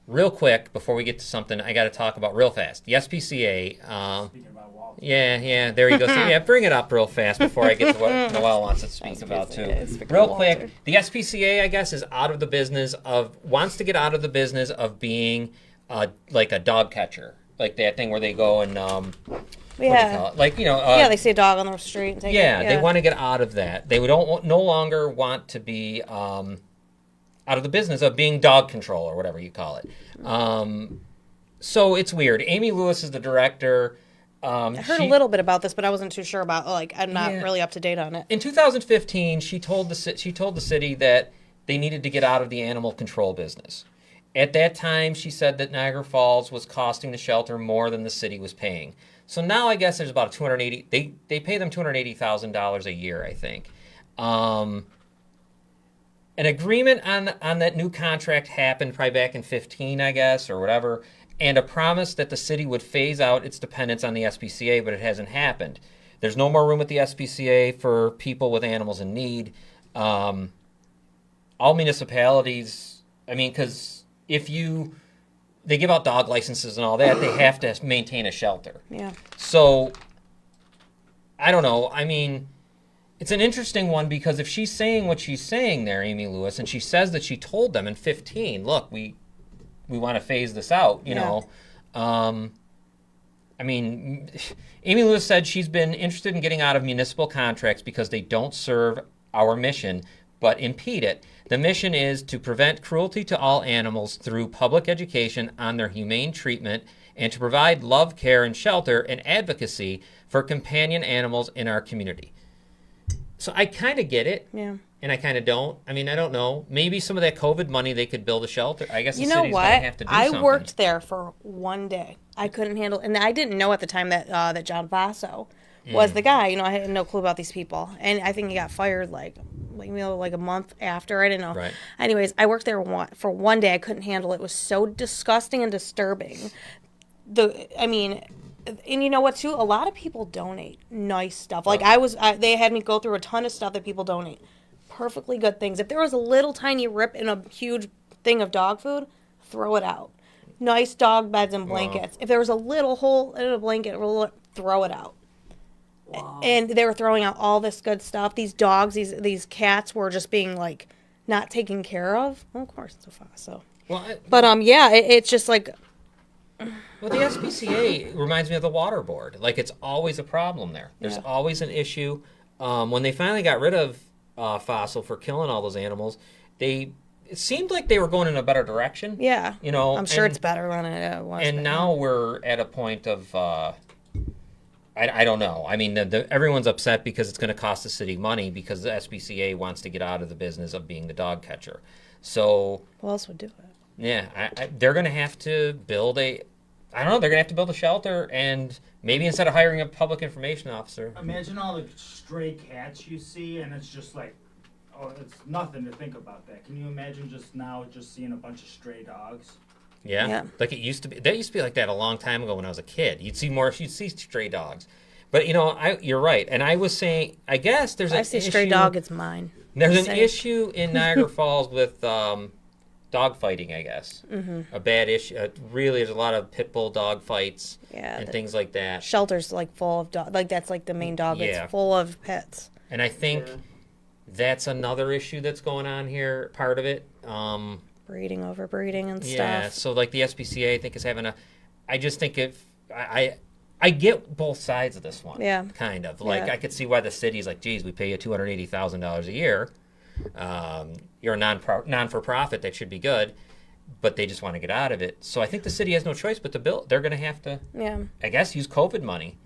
Real quick, before we get to something, I got to talk about real fast. The SPCA. Speaking about Walter. Yeah, there you go. So, yeah, bring it up real fast before I get to what Noelle wants to speak about too. Real quick, the SPCA, I guess, is out of the business wants to get out of the business of being like a dog catcher. like that thing where they go and what do you Yeah. call it? Like Yeah, they see a dog on the street and take yeah, it. they want to get out of that. They don't no longer want to be out of the business of being dog control or whatever you call it. So it's weird. Amy Lewis is the director. I heard a little bit about this, but I wasn't too sure about. Like, I'm not Yeah. really up to date on it. In 2015, she told the city that they needed to get out of the animal control business. At that time, she said that Niagara Falls was costing the shelter more than the city was paying. So now I guess there's about they pay them $280,000 a year, I think. An agreement on that new contract happened probably back in 15, I guess, or whatever, and a promise that the city would phase out its dependence on the SPCA, but it hasn't happened. There's no more room at the SPCA for people with animals in need. All municipalities, I mean, because they give out dog licenses and all that, they have to maintain a shelter. Yeah. So, I don't know. I mean, it's an interesting one because if she's saying what she's saying there, Amy Lewis, and she says that she told them in 15, look, we want to phase this out, you know. I mean, Amy Lewis said she's been interested in getting out of municipal contracts because they don't serve our mission, but impede it. The mission is to prevent cruelty to all animals through public education on their humane treatment and to provide love, care, and shelter and advocacy for companion animals in our community. So I kind of get it. Yeah. And I kind of don't. I mean, I don't know. Maybe some of that COVID money they could build a shelter. I guess the You know city's what? gonna have to do something. I worked there for one day. I couldn't handle, and I didn't know at the time that that John Vaso was the guy. You know, I had no clue about these people, and I think he got fired like a month after. I didn't know. Right. Anyways, I worked there for one day. I couldn't handle it. It was so disgusting and disturbing. And you know what too? A lot of people donate nice stuff. Like they had me go through a ton of stuff that people donate. Perfectly good things. If there was a little tiny rip in a huge thing of dog food, throw it out. Nice dog beds and blankets. Wow. If there was a little hole in a blanket, throw it out. Wow. And they were throwing out all this good stuff. These dogs, these cats were just being like not taken care of. Well, of course, so far. So, it's just like. Well, the SPCA reminds me of the water board. Like it's always a problem there. There's always an issue. When they finally got rid of Fossil for killing all those animals, it seemed like they were going in a better direction. Yeah, you know, I'm sure it's better than it was. And now we're at a point of I don't know. I mean, everyone's upset because it's going to cost the city money because the SPCA wants to get out of the business of being the dog catcher. So who else would do it? Yeah, they're going to have to build they're going to have to build a shelter, and maybe instead of hiring a public information officer. Imagine all the stray cats you see, and it's just like, it's nothing to think about that. Can you imagine just seeing a bunch of stray dogs? Yeah, like it used to be. That used to be like that a long time ago when I was a kid. You'd see stray dogs. But, you're right. And I was saying, I guess there's an issue. I see stray dog, it's mine. There's an issue in Niagara Falls with dog fighting, I guess. Mm-hmm. A bad issue. Really, there's a lot of pit bull dog fights and things like that. Shelters like full of dogs. Like that's like the main dog. Yeah. It's full of pets. And I think that's another issue that's going on here. Part of it. Breeding, overbreeding, and stuff. Yeah. So like the SPCA, I think is having I just think I get both sides of this one. Yeah. Kind of like I could see why the city's like, geez, we pay you $280,000 a year. You're a non-for-profit, that should be good, but they just want to get out of it. So I think the city has no choice but to build. They're going to have to, I guess, use COVID money.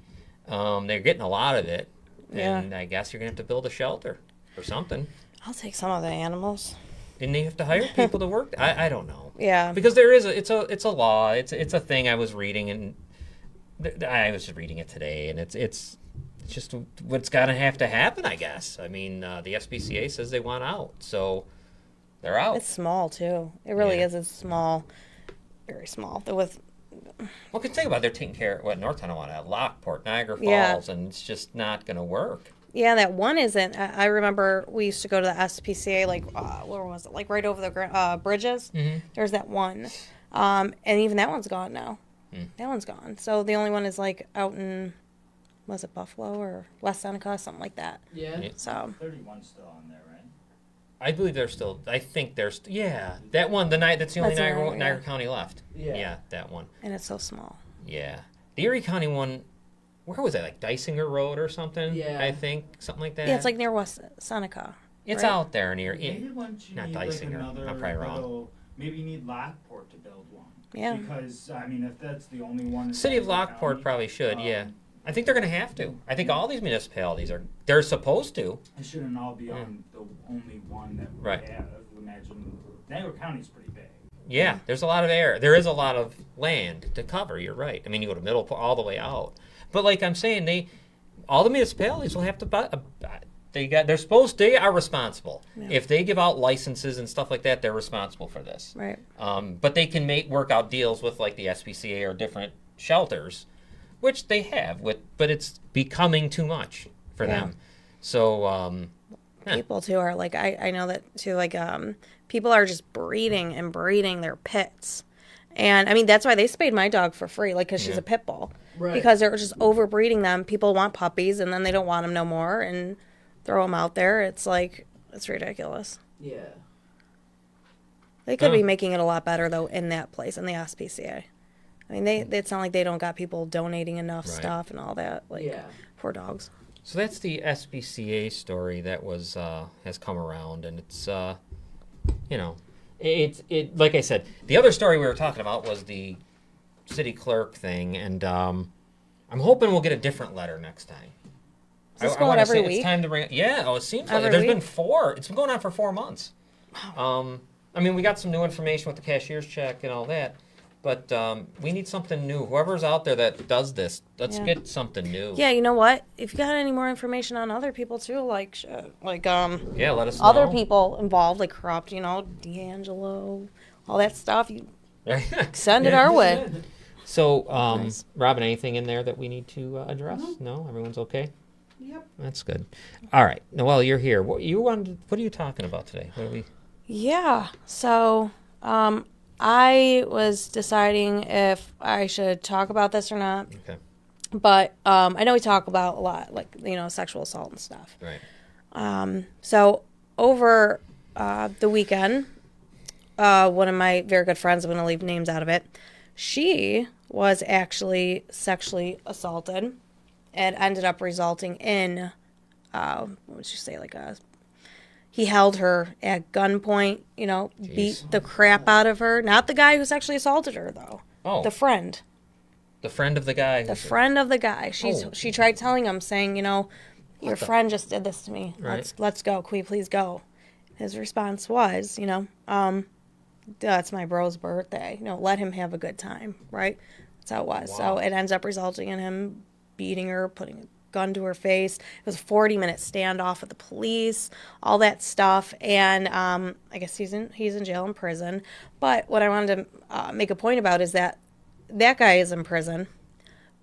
They're getting a lot of it, and I guess you're going to have to build a shelter or something. I'll take some of the animals. And they have to hire people to work. I don't know. Yeah. Because there is it's a law. It's a thing I was reading, and I was just reading it today, and it's just what's got to have to happen, I guess. I mean, the SPCA says they want out, so they're out. It's small too. It really is. It's small, very small. Well, because think about it, they're taking care of North Tonawanda, Lockport, Niagara Falls, and it's just not going to work. Yeah, that one isn't. I remember we used to go to the SPCA, like where was it? Like right over the bridges. Mm-hmm. There's that one, and even that one's gone now. That one's gone. So the only one is like out in. Was it Buffalo or West Seneca, something like that? Yeah. So 31's still on there, right? I believe they're still. I think there's. Yeah, that one. That's the only Niagara County left. Yeah. That one. And it's so small. Yeah. The Erie County one, where was that? Like Dysinger Road or something? Yeah. I think. Something like that. Yeah, it's like near West Seneca. It's right? out there near. Maybe once you not need Dysinger. like another I'm probably wrong. little, maybe you need Lockport to build one. Yeah. Because I mean, if that's the only one. In City of Erie Lockport County, probably should, yeah. I think they're going to have to. I think all these municipalities they're supposed to. It shouldn't all be on the only one that we Right. have. Imagine Niagara County's pretty big. Yeah, there's a lot of air. There is a lot of land to cover. You're right. I mean, you go to Middle all the way out. But like I'm saying, all the municipalities will have to buy. They are responsible. Yeah. If they give out licenses and stuff like that, they're responsible for this. Right. But they can work out deals with like the SPCA or different shelters, which they have. But it's becoming too much for Yeah. them. So People too are like I know that too. Like people are just breeding and breeding their pits, and I mean that's why they spayed my dog for free, like because she's Yeah. a pit bull. Right. Because they're just overbreeding them. People want puppies, and then they don't want them no more, and throw them out there. It's like it's ridiculous. Yeah. They could Oh. be making it a lot better though in that place in the SPCA. I mean, it's not like they don't got people donating enough Right. stuff and all that. Like Yeah. poor dogs. So that's the SBCA story that was has come around, and it's it like I said, the other story we were talking about was the city clerk thing, and I'm hoping we'll get a different letter next time. Is this I going wanna every say week? It's time to bring. Yeah. Oh, it seems like Every there's been week? 4. It's been going on for 4 months. I mean, we got some new information with the cashier's check and all that. But we need something new. Whoever's out there that does this, let's Yeah. get something new. Yeah, you know what? If you got any more information on other people too, like Yeah, let us know. other people involved, like corrupt, D'Angelo, all that stuff, you send it our way. So, Nice. Robin, anything in there that we need to address? No, everyone's okay. Yep. That's good. All right, Noelle, you're here. What are you talking about today? What are we? Yeah. So, I was deciding if I should talk about this or not. Okay. But I know we talk about a lot, like sexual assault and stuff. Right. So over the weekend, one of my very good friends, I'm going to leave names out of it, she was actually sexually assaulted and ended up resulting in, what would you say, he held her at gunpoint, beat the crap out of her. Not the guy who sexually assaulted her, though. Oh, The friend. the friend of the guy. The friend of the guy. Oh. She tried telling him, saying, your friend just did this to me. Right. Let's go. Can we please go? His response was, that's my bro's birthday. Let him have a good time, right? That's how it was. Wow. So it ends up resulting in him beating her, putting a gun to her face. It was a 40-minute standoff with the police, all that stuff. And I guess he's in jail and prison. But what I wanted to make a point about is that guy is in prison,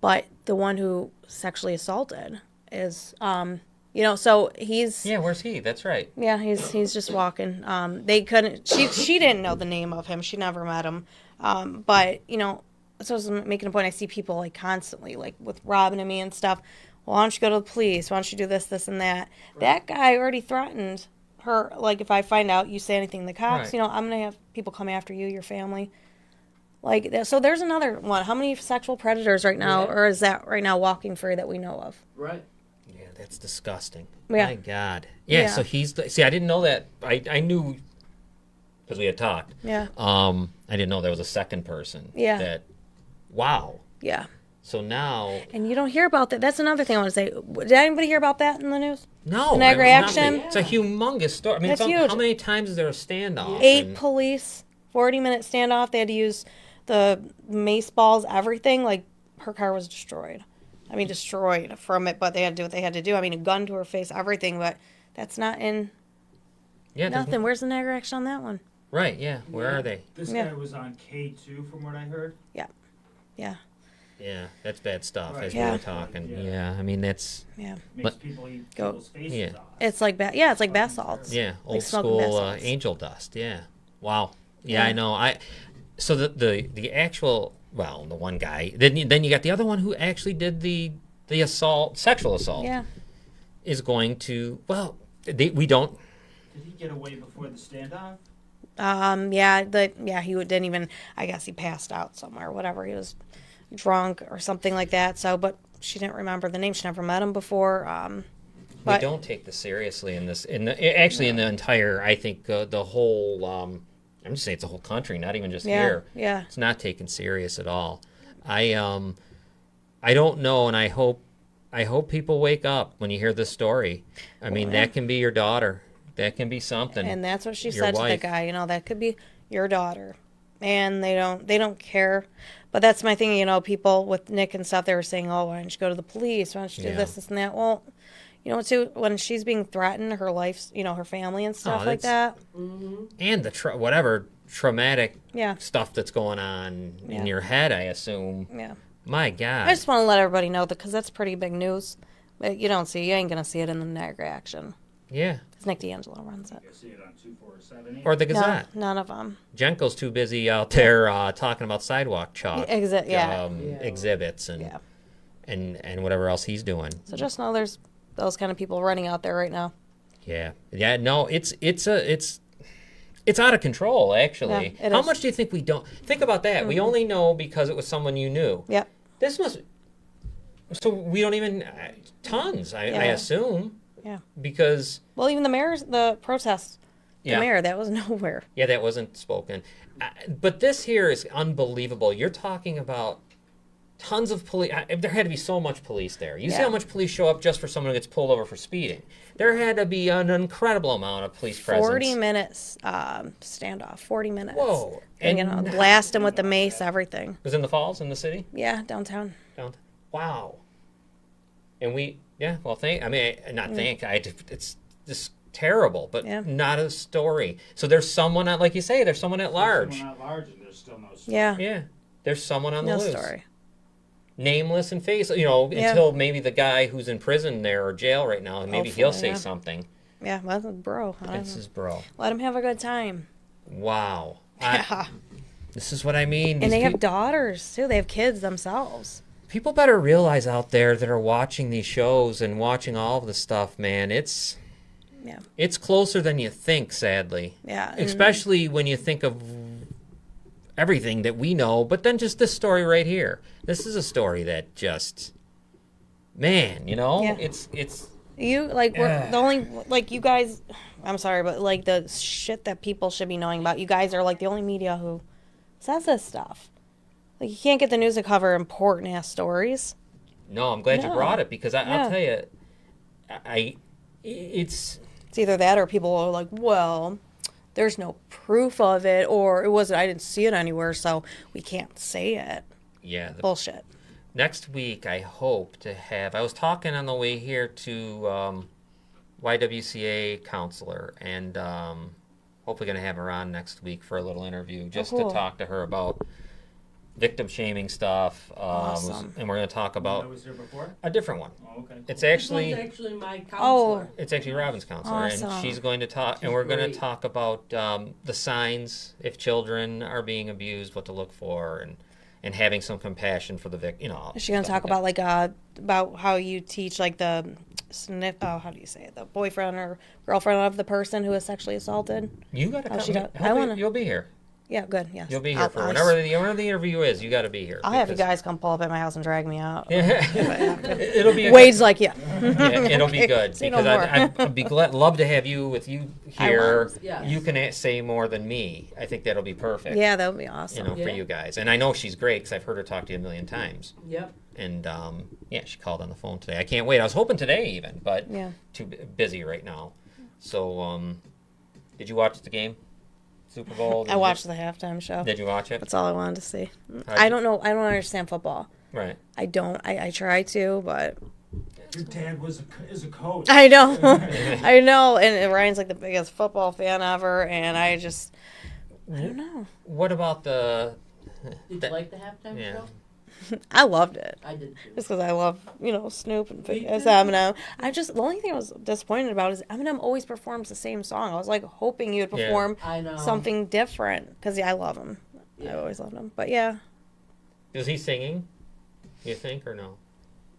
but the one who sexually assaulted is, so he's... Yeah, where's he? That's right. Yeah, he's just walking. They couldn't. She didn't know the name of him. She never met him. But so I was making a point. I see people constantly with Robin and me and stuff. Well, why don't you go to the police? Why don't you do this, this, and that? Right. That guy already threatened her. If I find out you say anything to the cops, Right. I'm gonna have people come after you, your family. So there's another one. How many sexual predators right now, or is that right now walking free that we know of? Right. Yeah, that's disgusting. Yeah. My God. Yeah. So see, I didn't know that. I knew because we had talked. Yeah. I didn't know there was a second person. Yeah. That. Wow. Yeah. So now. And you don't hear about that. That's another thing I want to say. Did anybody hear about that in the news? No. The Niagara action? It's a humongous story. I mean, That's huge. How many times is there a standoff? 8 police, 40-minute standoff. They had to use the mace balls, everything. Her car was destroyed. I mean, destroyed from it, but they had to do what they had to do. I mean, a gun to her face, everything, but that's not in nothing. Where's the Niagara action on that one? Right, yeah. Where are they? This guy was on K2 from what I heard. Yeah. Yeah, that's bad stuff Right. as Yeah. we were talking. Yeah, I mean, that's. Yeah. Makes people eat people's faces Yeah. off. It's like it's like bath salts. Yeah, old smoking bath school salts. angel dust. Yeah. Wow. Yeah, Yeah. I know. So the actual, well, the one guy. Then you got the other one who actually did the assault, sexual assault. Yeah. Is going to we don't. Did he get away before the standoff? He didn't even. I guess he passed out somewhere. Whatever he was. drunk or something like that. So, but she didn't remember the name. She never met him before. We But don't take this seriously in this. In the entire, I think the whole. I'm just saying it's the whole country, not even just yeah, here. yeah. It's not taken serious at all. I don't know, and I hope people wake up when you hear this story. I mean, that can be your daughter. That can be something. And that's what she Your said to the wife. guy. You know, that could be your daughter, and they don't care. But that's my thing. You know, people with Nick and stuff, they were saying, "Oh, why don't you go to the police? Why don't you do Yeah. this and that?" Well, you know, too, when she's being threatened, her life, you know, her family and stuff like that. And the whatever traumatic Yeah, stuff that's going on Yeah. in your head, I assume. yeah. My God. I just want to let everybody know that because that's pretty big news. But you ain't gonna see it in the Niagara Action. Yeah. Because Nick D'Angelo runs it. You see it on 247. Or the No, Gazette. none of them. Jenko's too busy out there talking about sidewalk chalk Yeah. exhibits and Yeah. and whatever else he's doing. So just know there's those kind of people running out there right now. Yeah. No, it's out of control actually. Yeah, it How is. much do you think we don't think about that? We only know because it was someone you knew. Yep. This must so we don't even tons, I Yeah. assume, Yeah. because Well, even the protests, the Yeah. mayor, that was nowhere. yeah, that wasn't spoken. But this here is unbelievable. You're talking about tons of police. There had to be so much police there. You see Yeah. how much police show up just for someone who gets pulled over for speeding. There had to be an incredible amount of police presence. 40 minutes standoff. 40 minutes. Whoa. And, you know, blast him with the mace, everything. Was in the falls in the city? Yeah, downtown. Wow. And it's just terrible, but Yeah. not a story. So there's someone at, like you say, there's someone at large. Someone at large, and there's still no story. Yeah. Yeah. There's someone on the No loose. story. Nameless and face, Yeah. until maybe the guy who's in prison there or jail right now, and maybe he'll Hopefully, say yeah. something. Yeah, well, that's bro. I don't That's know. his bro. Let him have a good time. Wow. Yeah. This is what I mean. And These they have peop- daughters, too. They have kids themselves. people better realize out there that are watching these shows and watching all of the stuff, man, it's closer than you think, sadly. Yeah. and- Especially when you think of everything that we know, but then just this story right here. This is a story that just, man, Yeah. it's You, like, we're the only, like, you guys, I'm sorry, but, like, the shit that people should be knowing about, you guys are, like, the only media who says this stuff. Like, you can't get the news to cover important-ass stories. no, I'm glad you No. brought it because Yeah. I'll tell you, it's It's either that or people are like, well, there's no proof of it, or I didn't see it anywhere, so we can't say it. yeah. Bullshit. Next week, I hope to have. I was talking on the way here to YWCA counselor, and hopefully going to have her on next week for a little interview, just cool. to talk to her about victim shaming stuff. Awesome. And we're going to talk about That was here before? a different one. Oh, okay. It's This actually one's actually my Oh. counselor. it's actually Robin's counselor, Awesome. and she's going to talk, and She's we're going to great. talk about the signs if children are being abused, what to look for, and having some compassion for the victim. Is she going to stuff talk about, like, about how you teach, like, the how do you say it? The boyfriend or girlfriend of the person who is sexually assaulted? You got to how come. she does- I Hopefully wanna- You'll be here. Yeah, good, yes. You'll be here for whenever the interview is. You got to be here. I'll have you because- guys come pull up at my house and drag me out. It'll be a Wade's like, yeah. yeah, it'll be good Say no because more. I'd be love to have you here. will. Yes. You can say more than me. I think that'll be perfect. Yeah, that would be awesome. For Yeah. you guys, and I know she's great because I've heard her talk to you a million times. Yep. And yeah, she called on the phone today. I can't wait. I was hoping today even, but Yeah. too busy right now. So, did you watch the game, Super Bowl? I watched the halftime show. Did you watch it? That's all I wanted to see. How'd I you- don't know. I don't understand football. Right. I don't. I try to, but Your dad is a coach. I know. I know. And Ryan's like the biggest football fan ever, and I don't know. What about the? Did That- you like the halftime yeah. show? I loved it. I did too. Just because I love, Snoop and Me it's too. Eminem. The only thing I was disappointed about is Eminem always performs the same song. I was like hoping he would Yeah. perform I know. something different because I love him. I Yeah. always loved him. But yeah, Is he singing? You think or no?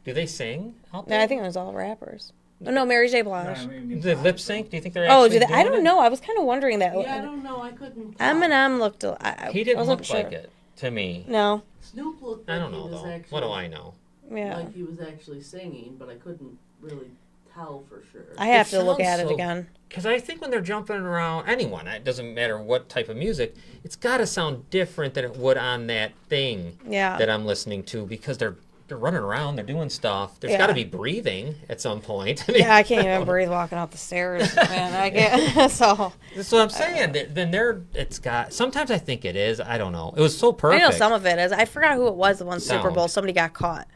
Do they sing out no, there? I think it was all rappers. Oh no, Mary J. Blige. I mean, Do they lip sync? Do you think they're Oh, actually I doing don't it? know. I was kind of wondering that. Yeah, I don't know. I couldn't. Tell. Eminem looked. I He didn't wasn't look sure. like it. to me. No. Snoop looked I like don't he know, was though. actually What do I know? Yeah. like he was actually singing, but I couldn't really tell for sure. I have It to look sounds at it so- again. Because I think when they're jumping around, anyone, it doesn't matter what type of music, it's got to sound different than it would on that thing Yeah. that I'm listening to because they're running around, they're doing stuff. There's got to Yeah. be breathing at some point. I mean, Yeah, I can't even breathe walking up the stairs, man. I can't. So That's what I'm saying. Then it's got. Sometimes I think it is. I don't know. It was so I perfect. know some of it is. I forgot who it was. The one Super Sound. Bowl, somebody got caught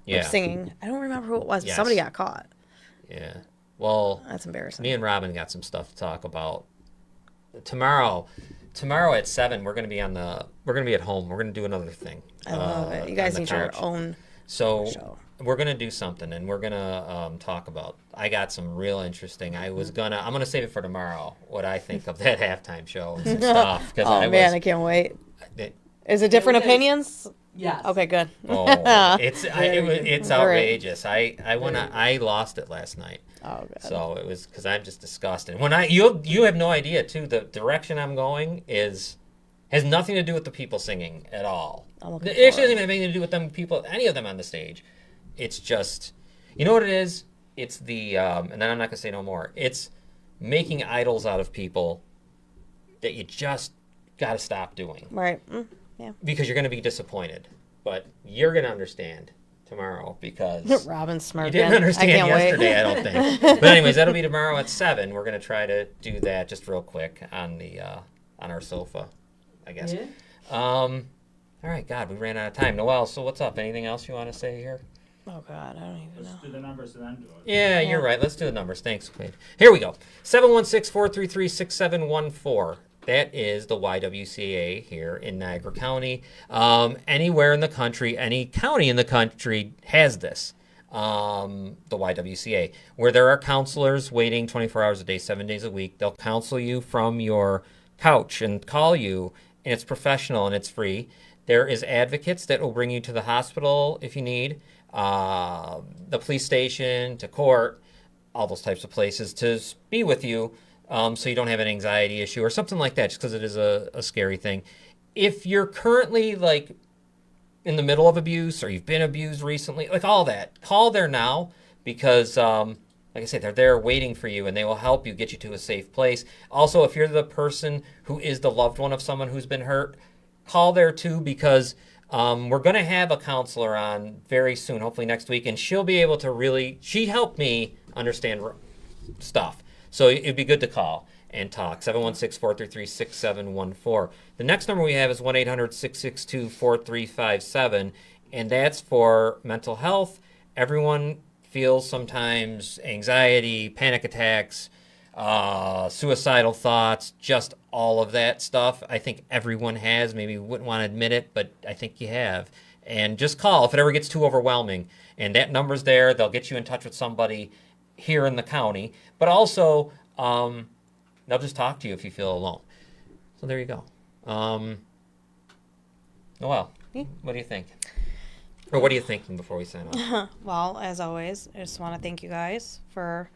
Yeah. singing. I don't remember who it was, but Yes. somebody got caught. Yeah. Well, That's embarrassing. me and Robin got some stuff to talk about tomorrow. Tomorrow at 7, we're gonna be at home. We're gonna do another thing. I love it. You on guys the need your couch. own So show. we're gonna do something, and we're gonna talk about. I got some real interesting. I'm gonna save it for tomorrow. What I think of that halftime show and some stuff. Because Oh man, I can't wait. it, Is it different we gotta- opinions? Yes. Okay, good. it's All right. outrageous. I lost it last night. Oh, good. So it was because I'm just disgusted. When you have no idea too. The direction I'm going has nothing to do with the people singing at all. I'm looking It forward. actually doesn't have anything to do with any of them on the stage. It's just, you know what it is? It's the and then I'm not gonna say no more. It's making idols out of people that you just got to stop doing Right. Yeah. because you're gonna be disappointed. But you're gonna understand tomorrow because Robin's you smart. didn't man. understand I can't yesterday, Wait. I don't think. But anyways, that'll be tomorrow at 7. We're gonna try to do that just real quick on the on our sofa, I guess. Yeah. All right, God, we ran out of time. Noelle, so what's up? Anything else you want to say here? Oh God, I don't even Let's know. do the numbers and then do it. Yeah, you're right. Let's do the numbers. Thanks, Quaid. Here we go. 716-433-6714. That is the YWCA here in Niagara County. Anywhere in the country, any county in the country has this. The YWCA, where there are counselors waiting 24 hours a day, 7 days a week. They'll counsel you from your couch and call you, and it's professional and it's free. There is advocates that will bring you to the hospital if you need, the police station, to court, all those types of places to be with you, so you don't have an anxiety issue or something like that, just because it is a scary thing. If you're currently like in the middle of abuse or you've been abused recently, like all that, call there now because, like I said, they're there waiting for you and they will help you get you to a safe place. Also, if you're the person who is the loved one of someone who's been hurt, call there too because we're going to have a counselor on very soon, hopefully next week, and she'll be able to she helped me understand stuff. So it'd be good to call and talk. 716-433-6714. The next number we have is 1-800-662-4357, and that's for mental health. Everyone feels sometimes anxiety, panic attacks, suicidal thoughts, just all of that stuff. I think everyone has. Maybe you wouldn't want to admit it, but I think you have. And just call if it ever gets too overwhelming. And that number's there. They'll get you in touch with somebody here in the county. But also, they'll just talk to you if you feel alone. So there you go. Noelle, what do you think? Or what are you thinking before we sign off? Well, as always, I just want to thank you guys for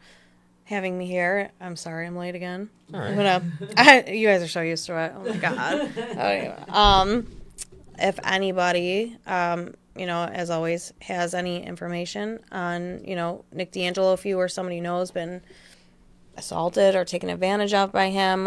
having me here. I'm sorry I'm late again. All right. I'm gonna. You guys are so used to it. Oh my God. Anyway, if anybody, as always, has any information on, Nick D'Angelo, if you or somebody you know has been assaulted or taken advantage of by him,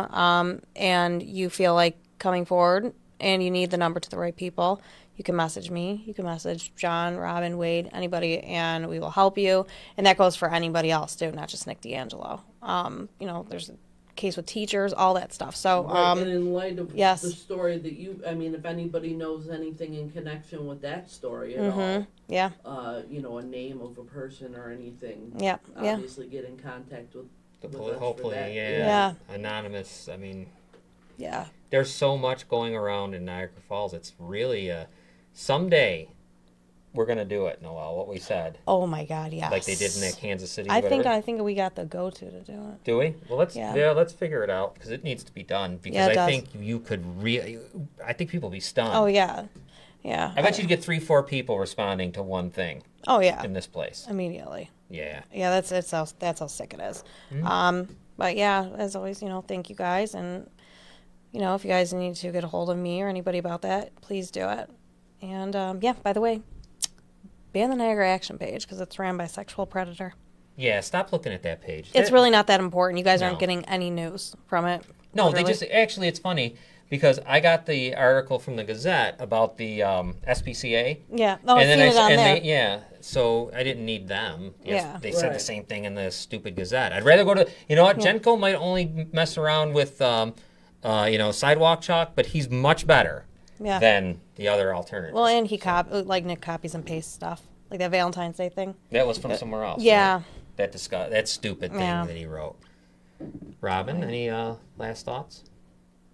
and you feel like coming forward and you need the number to the right people, you can message me. You can message John, Robin, Wade, anybody, and we will help you. And that goes for anybody else too, not just Nick D'Angelo. There's a case with teachers, all that stuff. So, Right, and in light of yes. the story that if anybody knows anything in connection with that story at all, yeah, a name of a person or anything, yeah, yeah, obviously get in contact with us for Hopefully, that. yeah. Anonymous. I mean, yeah. there's so much going around in Niagara Falls. It's really someday we're gonna do it, Noelle. What we said, Oh my God, yes. like they did in that Kansas City. I whatever. think we got the go-to to do it. Do we? Well, let's Yeah. let's figure it out because it needs to be done. Because Yeah, it I does. think you could I think people would be stunned. Oh yeah, yeah. I bet you'd get 3-4 people responding to one thing Oh yeah, in this place. immediately. Yeah. Yeah, that's how sick it is. But yeah, as always, thank you guys, and you know, if you guys need to get a hold of me or anybody about that, please do it. And yeah, by the way, ban the Niagara Action page because it's ran by sexual predator. Yeah, stop looking at that page. It's really not that important. You guys aren't No. getting any news from it. No, literally. they just actually it's funny because I got the article from the Gazette about the SPCA. Yeah. Oh, I've seen it on there. So I didn't need them. Yes, Yeah. they said the Right. same thing in the stupid Gazette. I'd rather go to, you know what, Genco might only mess around with, sidewalk chalk, but he's much better Yeah. than the other alternative. Well, and he Nick copies and pastes stuff. Like that Valentine's Day thing. That was from somewhere else. Yeah. Right? That stupid thing Yeah. that he wrote. Robin, any last thoughts?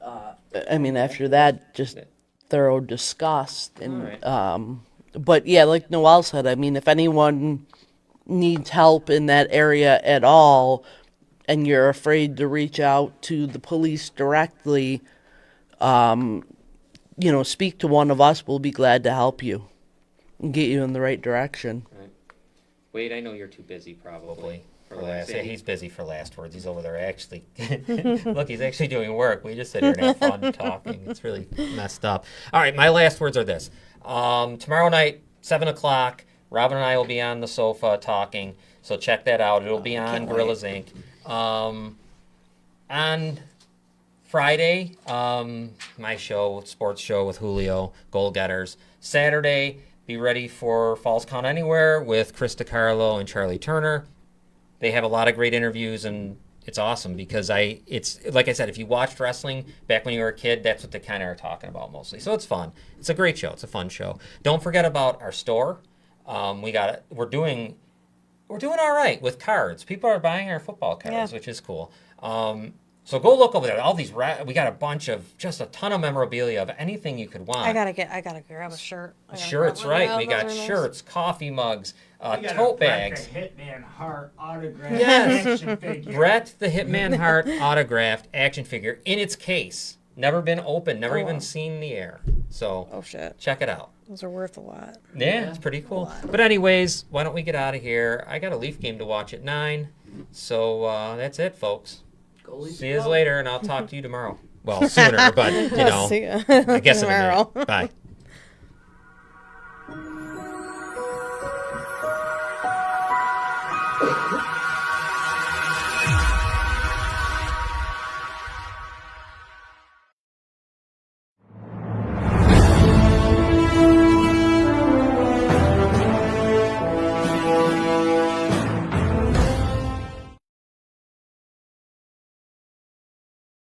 I mean, after that, just thorough disgust. And, All but yeah, like Noelle said, I mean, if anyone needs help in that area at all, and you're afraid to reach out to the police directly, speak to one of us. We'll be glad to help you and get you in the right direction. Wade, I know you're too busy probably for last. Yeah, he's busy for last words. He's over there actually. Look, he's actually doing work. We just sit here and have fun talking. It's really messed up. All right, my last words are this. Tomorrow night, 7 o'clock, Robin and I will be on the sofa talking. So check that out. It'll be on Gorillas Inc. On Friday, my show, sports show with Julio, Goal Getters. Saturday, be ready for Falls Count Anywhere with Chris DiCarlo and Charlie Turner. They have a lot of great interviews, and it's awesome because it's like I said, if you watched wrestling back when you were a kid, that's what they kind of are talking about mostly. So it's fun. It's a great show. It's a fun show. Don't forget about our store. We're doing all right with cards. People are buying our football cards, which is cool. So go look over there. All these we got just a ton of memorabilia of anything you could want. I gotta grab a shirt. Shirts, right? We got shirts, coffee mugs, We got a tote Bret bags. the Hitman Hart autographed Yes. action figure. Brett the Hitman Hart autographed action figure in its case. Never been opened, never even seen the air. So Oh shit, check it out. those are worth a lot. Yeah, it's pretty cool. But anyways, why don't we get out of here? I got a Leaf game to watch at 9. So that's it, folks. See you later, and I'll talk to you tomorrow. Well, sooner, but, See ya. I guess in a Tomorrow. minute. Bye.